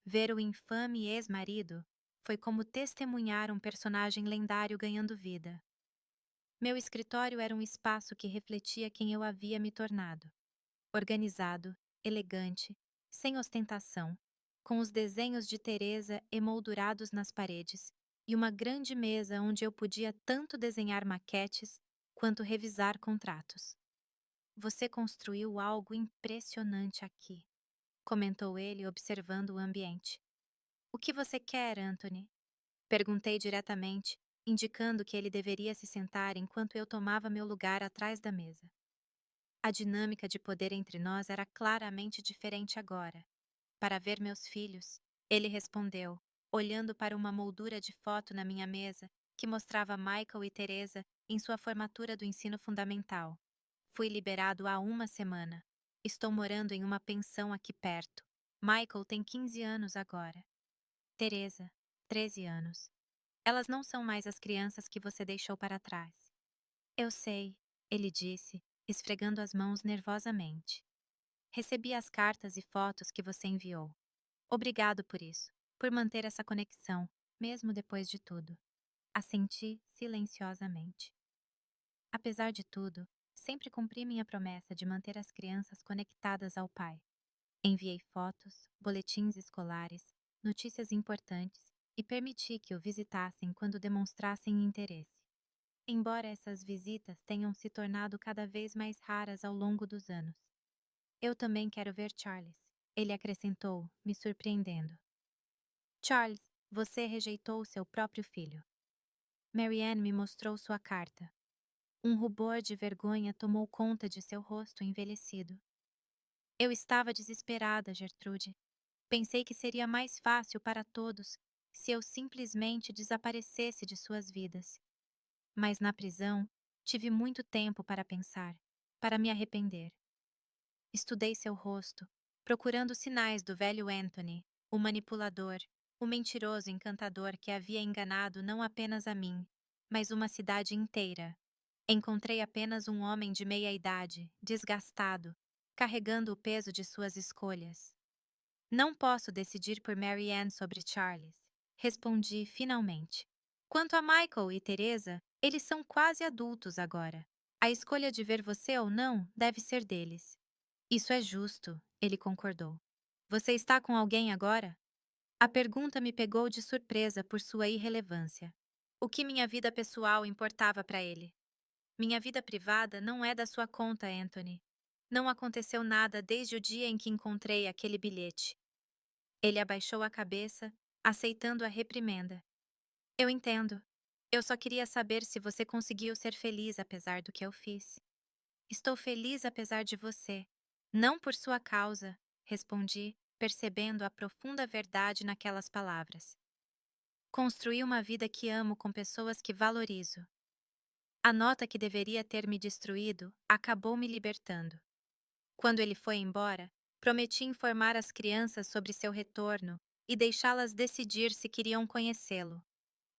Ver o infame ex-marido foi como testemunhar um personagem lendário ganhando vida. Meu escritório era um espaço que refletia quem eu havia me tornado. Organizado, elegante, sem ostentação, com os desenhos de Teresa emoldurados nas paredes e uma grande mesa onde eu podia tanto desenhar maquetes quanto revisar contratos. Você construiu algo impressionante aqui, comentou ele observando o ambiente. O que você quer, Anthony? Perguntei diretamente, indicando que ele deveria se sentar enquanto eu tomava meu lugar atrás da mesa. A dinâmica de poder entre nós era claramente diferente agora. Para ver meus filhos, ele respondeu, olhando para uma moldura de foto na minha mesa que mostrava Michael e Teresa em sua formatura do ensino fundamental. Fui liberado há uma semana. Estou morando em uma pensão aqui perto. Michael tem 15 anos agora. Teresa, 13 anos. Elas não são mais as crianças que você deixou para trás. Eu sei, ele disse, esfregando as mãos nervosamente. Recebi as cartas e fotos que você enviou. Obrigado por isso, por manter essa conexão, mesmo depois de tudo. Assenti silenciosamente. Apesar de tudo, sempre cumpri minha promessa de manter as crianças conectadas ao pai. Enviei fotos, boletins escolares, notícias importantes e permiti que o visitassem quando demonstrassem interesse. Embora essas visitas tenham se tornado cada vez mais raras ao longo dos anos. Eu também quero ver Charles, ele acrescentou, me surpreendendo. Charles, você rejeitou seu próprio filho. Marianne me mostrou sua carta. Um rubor de vergonha tomou conta de seu rosto envelhecido. Eu estava desesperada, Gertrude. Pensei que seria mais fácil para todos se eu simplesmente desaparecesse de suas vidas. Mas na prisão, tive muito tempo para pensar, para me arrepender. Estudei seu rosto, procurando sinais do velho Anthony, o manipulador, o mentiroso encantador que havia enganado não apenas a mim, mas uma cidade inteira. Encontrei apenas um homem de meia-idade, desgastado, carregando o peso de suas escolhas. Não posso decidir por Mary Ann sobre Charles, respondi finalmente. Quanto a Michael e Teresa, eles são quase adultos agora. A escolha de ver você ou não deve ser deles. Isso é justo, ele concordou. Você está com alguém agora? A pergunta me pegou de surpresa por sua irrelevância. O que minha vida pessoal importava para ele? Minha vida privada não é da sua conta, Anthony. Não aconteceu nada desde o dia em que encontrei aquele bilhete. Ele abaixou a cabeça, aceitando a reprimenda, Eu entendo. Eu só queria saber se você conseguiu ser feliz apesar do que eu fiz. Estou feliz apesar de você. Não por sua causa, respondi, percebendo a profunda verdade naquelas palavras. Construí uma vida que amo com pessoas que valorizo. A nota que deveria ter me destruído acabou me libertando. Quando ele foi embora, prometi informar as crianças sobre seu retorno e deixá-las decidir se queriam conhecê-lo.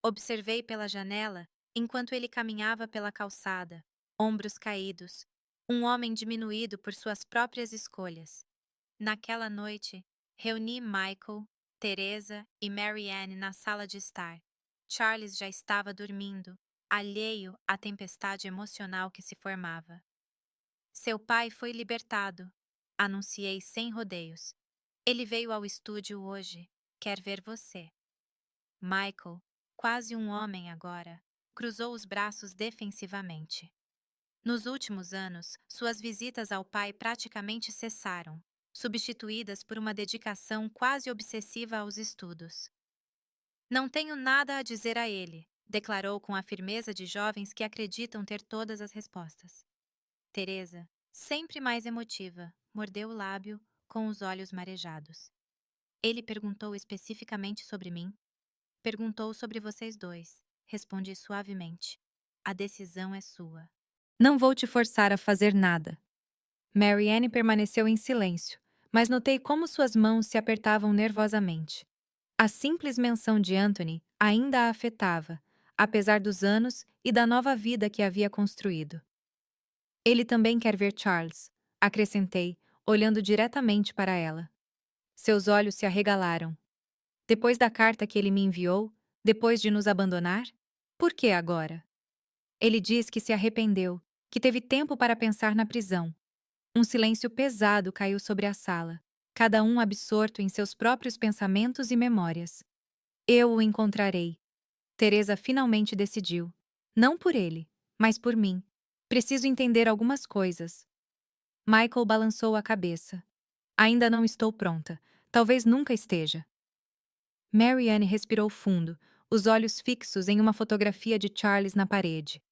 Observei pela janela enquanto ele caminhava pela calçada, ombros caídos, um homem diminuído por suas próprias escolhas. Naquela noite, reuni Michael, Teresa e Marianne na sala de estar. Charles já estava dormindo, alheio à tempestade emocional que se formava. Seu pai foi libertado, anunciei sem rodeios. Ele veio ao estúdio hoje, quer ver você. Michael, quase um homem agora, cruzou os braços defensivamente. Nos últimos anos, suas visitas ao pai praticamente cessaram, substituídas por uma dedicação quase obsessiva aos estudos. Não tenho nada a dizer a ele, declarou com a firmeza de jovens que acreditam ter todas as respostas. Teresa, sempre mais emotiva, mordeu o lábio, com os olhos marejados. Ele perguntou especificamente sobre mim? Perguntou sobre vocês dois. Respondi suavemente. A decisão é sua. Não vou te forçar a fazer nada. Marianne permaneceu em silêncio, mas notei como suas mãos se apertavam nervosamente. A simples menção de Anthony ainda a afetava, apesar dos anos e da nova vida que havia construído. Ele também quer ver Charles, acrescentei, olhando diretamente para ela. Seus olhos se arregalaram. Depois da carta que ele me enviou, depois de nos abandonar? Por que agora? Ele diz que se arrependeu, que teve tempo para pensar na prisão. Um silêncio pesado caiu sobre a sala, cada um absorto em seus próprios pensamentos e memórias. Eu o encontrarei. Teresa finalmente decidiu. Não por ele, mas por mim. Preciso entender algumas coisas. Michael balançou a cabeça. Ainda não estou pronta. Talvez nunca esteja. Marianne respirou fundo, os olhos fixos em uma fotografia de Charles na parede.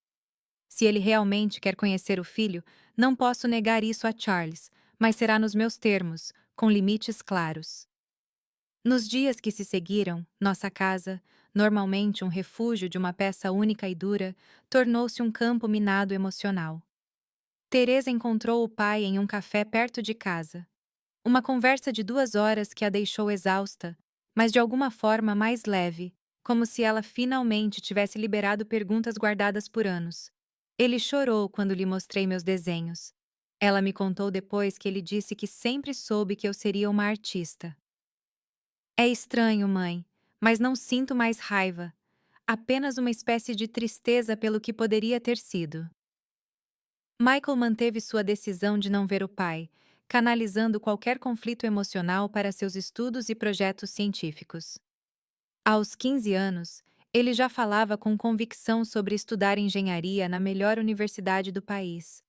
Se ele realmente quer conhecer o filho, não posso negar isso a Charles, mas será nos meus termos, com limites claros. Nos dias que se seguiram, nossa casa, normalmente um refúgio de uma peça única e dura, tornou-se um campo minado emocional. Teresa encontrou o pai em um café perto de casa. Uma conversa de 2 horas que a deixou exausta, mas de alguma forma mais leve, como se ela finalmente tivesse liberado perguntas guardadas por anos. Ele chorou quando lhe mostrei meus desenhos. Ela me contou depois que ele disse que sempre soube que eu seria uma artista. É estranho, mãe, mas não sinto mais raiva. Apenas uma espécie de tristeza pelo que poderia ter sido. Michael manteve sua decisão de não ver o pai, canalizando qualquer conflito emocional para seus estudos e projetos científicos. Aos 15 anos, ele já falava com convicção sobre estudar engenharia na melhor universidade do país.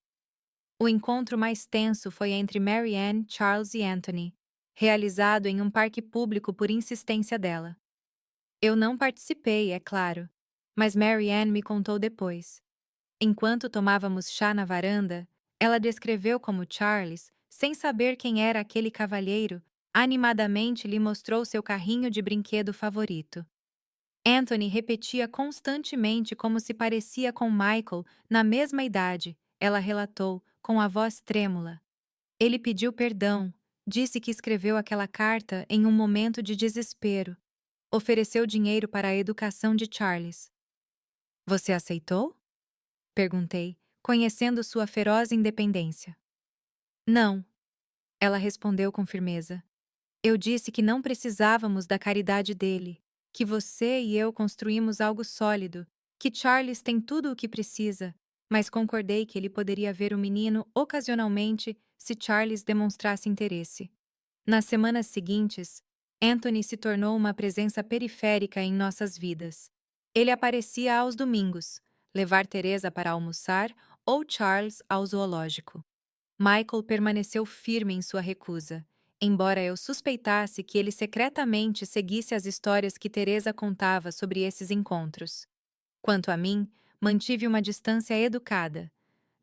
O encontro mais tenso foi entre Marianne, Charles e Anthony, realizado em um parque público por insistência dela. Eu não participei, é claro, mas Marianne me contou depois. Enquanto tomávamos chá na varanda, ela descreveu como Charles, sem saber quem era aquele cavalheiro, animadamente lhe mostrou seu carrinho de brinquedo favorito. Anthony repetia constantemente como se parecia com Michael na mesma idade, ela relatou, com a voz trêmula. Ele pediu perdão, disse que escreveu aquela carta em um momento de desespero. Ofereceu dinheiro para a educação de Charles. Você aceitou? Perguntei, conhecendo sua feroz independência. Não, ela respondeu com firmeza. Eu disse que não precisávamos da caridade dele, que você e eu construímos algo sólido, que Charles tem tudo o que precisa, mas concordei que ele poderia ver o menino ocasionalmente se Charles demonstrasse interesse. Nas semanas seguintes, Anthony se tornou uma presença periférica em nossas vidas. Ele aparecia aos domingos, levar Teresa para almoçar ou Charles ao zoológico. Michael permaneceu firme em sua recusa, embora eu suspeitasse que ele secretamente seguisse as histórias que Teresa contava sobre esses encontros. Quanto a mim, mantive uma distância educada.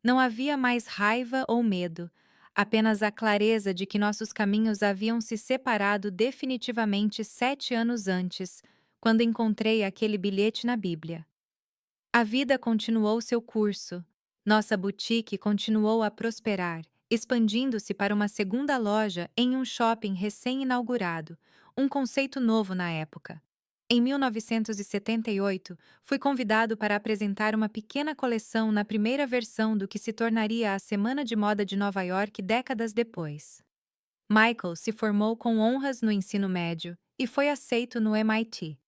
Não havia mais raiva ou medo, apenas a clareza de que nossos caminhos haviam se separado definitivamente 7 anos antes, quando encontrei aquele bilhete na Bíblia. A vida continuou seu curso. Nossa boutique continuou a prosperar, expandindo-se para uma segunda loja em um shopping recém-inaugurado, um conceito novo na época. Em 1978, fui convidado para apresentar uma pequena coleção na primeira versão do que se tornaria a Semana de Moda de Nova York décadas depois. Michael se formou com honras no ensino médio e foi aceito no MIT.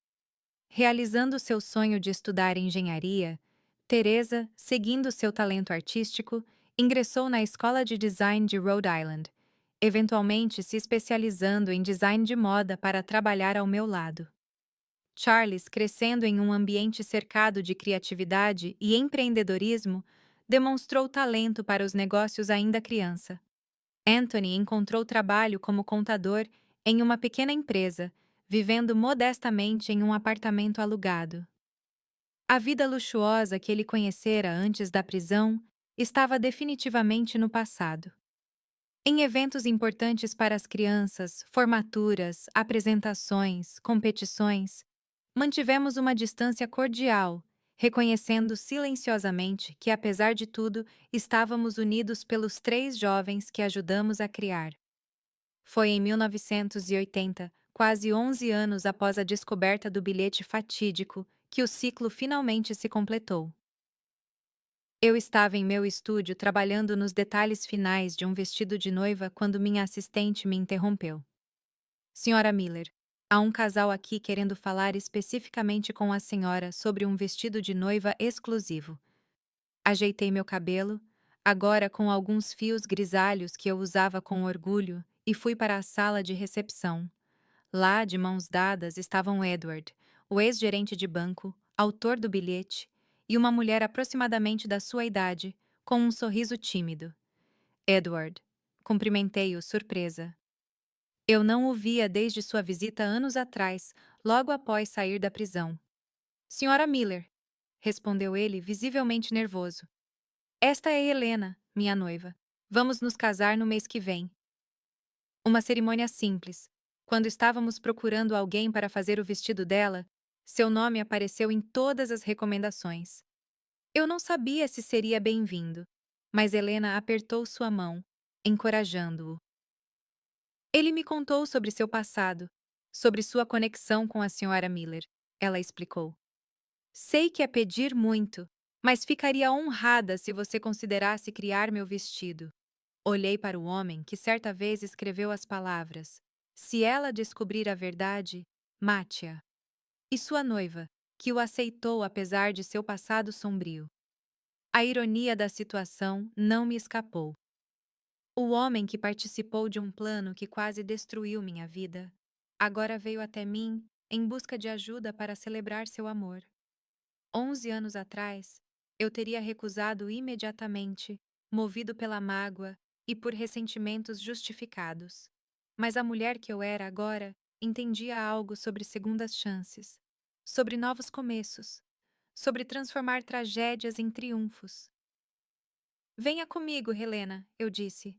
Realizando seu sonho de estudar engenharia, Teresa, seguindo seu talento artístico, ingressou na Escola de Design de Rhode Island, eventualmente se especializando em design de moda para trabalhar ao meu lado. Charles, crescendo em um ambiente cercado de criatividade e empreendedorismo, demonstrou talento para os negócios ainda criança. Anthony encontrou trabalho como contador em uma pequena empresa, vivendo modestamente em um apartamento alugado. A vida luxuosa que ele conhecera antes da prisão estava definitivamente no passado. Em eventos importantes para as crianças, formaturas, apresentações, competições, mantivemos uma distância cordial, reconhecendo silenciosamente que, apesar de tudo, estávamos unidos pelos 3 jovens que ajudamos a criar. Foi em 1980, quase 11 anos após a descoberta do bilhete fatídico, que o ciclo finalmente se completou. Eu estava em meu estúdio trabalhando nos detalhes finais de um vestido de noiva quando minha assistente me interrompeu. Senhora Miller, há um casal aqui querendo falar especificamente com a senhora sobre um vestido de noiva exclusivo. Ajeitei meu cabelo, agora com alguns fios grisalhos que eu usava com orgulho, e fui para a sala de recepção. Lá, de mãos dadas, estavam Edward, o ex-gerente de banco, autor do bilhete, e uma mulher aproximadamente da sua idade, com um sorriso tímido. Edward. Cumprimentei-o, surpresa. Eu não o via desde sua visita anos atrás, logo após sair da prisão. Senhora Miller, respondeu ele, visivelmente nervoso. Esta é Helena, minha noiva. Vamos nos casar no mês que vem. Uma cerimônia simples. Quando estávamos procurando alguém para fazer o vestido dela, seu nome apareceu em todas as recomendações. Eu não sabia se seria bem-vindo, mas Helena apertou sua mão, encorajando-o. Ele me contou sobre seu passado, sobre sua conexão com a Sra. Miller, ela explicou. Sei que é pedir muito, mas ficaria honrada se você considerasse criar meu vestido. Olhei para o homem que certa vez escreveu as palavras: Se ela descobrir a verdade, mate-a. E sua noiva, que o aceitou apesar de seu passado sombrio. A ironia da situação não me escapou. O homem que participou de um plano que quase destruiu minha vida, agora veio até mim em busca de ajuda para celebrar seu amor. 11 anos atrás, eu teria recusado imediatamente, movido pela mágoa e por ressentimentos justificados. Mas a mulher que eu era agora entendia algo sobre segundas chances, sobre novos começos, sobre transformar tragédias em triunfos. Venha comigo, Helena, eu disse,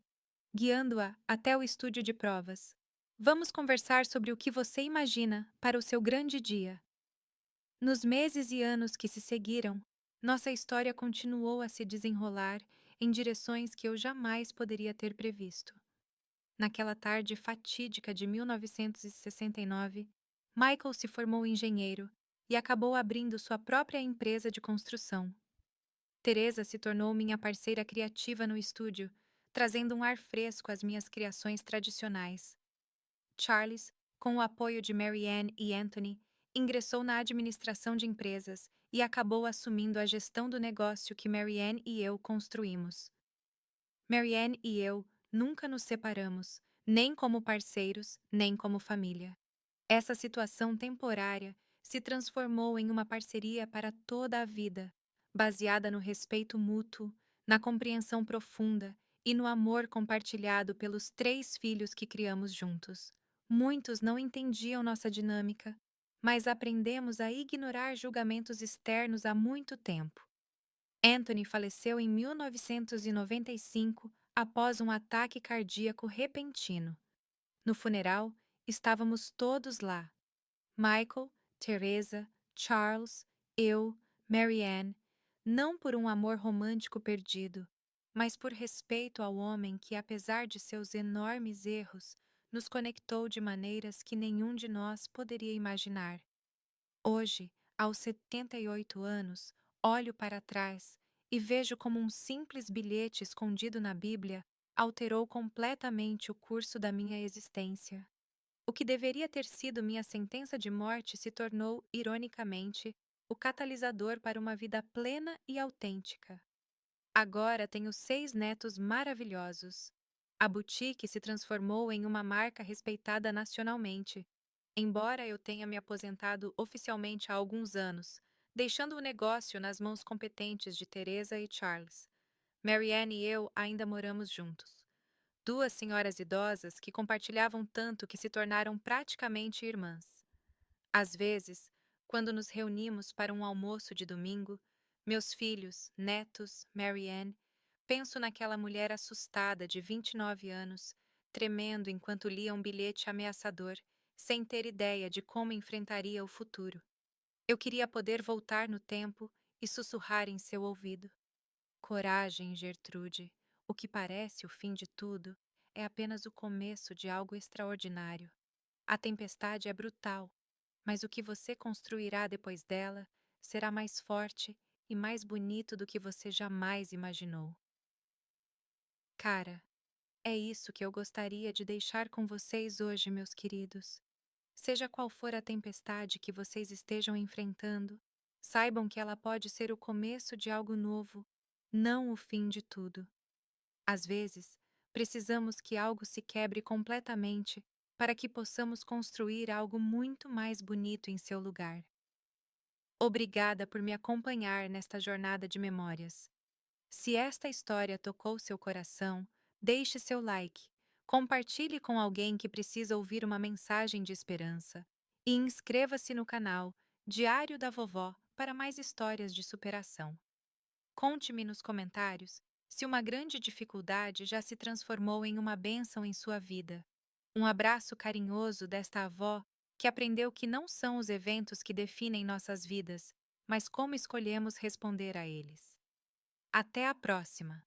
guiando-a até o estúdio de provas. Vamos conversar sobre o que você imagina para o seu grande dia. Nos meses e anos que se seguiram, nossa história continuou a se desenrolar em direções que eu jamais poderia ter previsto. Naquela tarde fatídica de 1969, Michael se formou engenheiro e acabou abrindo sua própria empresa de construção. Teresa se tornou minha parceira criativa no estúdio, trazendo um ar fresco às minhas criações tradicionais. Charles, com o apoio de Mary Ann e Anthony, ingressou na administração de empresas e acabou assumindo a gestão do negócio que Mary Ann e eu construímos. Mary Ann e eu nunca nos separamos, nem como parceiros, nem como família. Essa situação temporária se transformou em uma parceria para toda a vida, baseada no respeito mútuo, na compreensão profunda e no amor compartilhado pelos 3 filhos que criamos juntos. Muitos não entendiam nossa dinâmica, mas aprendemos a ignorar julgamentos externos há muito tempo. Anthony faleceu em 1995 após um ataque cardíaco repentino. No funeral, estávamos todos lá: Michael, Teresa, Charles, eu, Marianne, não por um amor romântico perdido, mas por respeito ao homem que, apesar de seus enormes erros, nos conectou de maneiras que nenhum de nós poderia imaginar. Hoje, aos 78 anos, olho para trás e vejo como um simples bilhete escondido na Bíblia alterou completamente o curso da minha existência. O que deveria ter sido minha sentença de morte se tornou, ironicamente, o catalisador para uma vida plena e autêntica. Agora tenho 6 netos maravilhosos. A boutique se transformou em uma marca respeitada nacionalmente. Embora eu tenha me aposentado oficialmente há alguns anos, deixando o negócio nas mãos competentes de Teresa e Charles, Marianne e eu ainda moramos juntos. 2 senhoras idosas que compartilhavam tanto que se tornaram praticamente irmãs. Às vezes, quando nos reunimos para um almoço de domingo, meus filhos, netos, Marianne, penso naquela mulher assustada de 29 anos, tremendo enquanto lia um bilhete ameaçador, sem ter ideia de como enfrentaria o futuro. Eu queria poder voltar no tempo e sussurrar em seu ouvido: coragem, Gertrude. O que parece o fim de tudo é apenas o começo de algo extraordinário. A tempestade é brutal, mas o que você construirá depois dela será mais forte e mais bonito do que você jamais imaginou. Cara, é isso que eu gostaria de deixar com vocês hoje, meus queridos. Seja qual for a tempestade que vocês estejam enfrentando, saibam que ela pode ser o começo de algo novo, não o fim de tudo. Às vezes, precisamos que algo se quebre completamente para que possamos construir algo muito mais bonito em seu lugar. Obrigada por me acompanhar nesta jornada de memórias. Se esta história tocou seu coração, deixe seu like, compartilhe com alguém que precisa ouvir uma mensagem de esperança e inscreva-se no canal Diário da Vovó para mais histórias de superação. Conte-me nos comentários se uma grande dificuldade já se transformou em uma bênção em sua vida. Um abraço carinhoso desta avó que aprendeu que não são os eventos que definem nossas vidas, mas como escolhemos responder a eles. Até a próxima!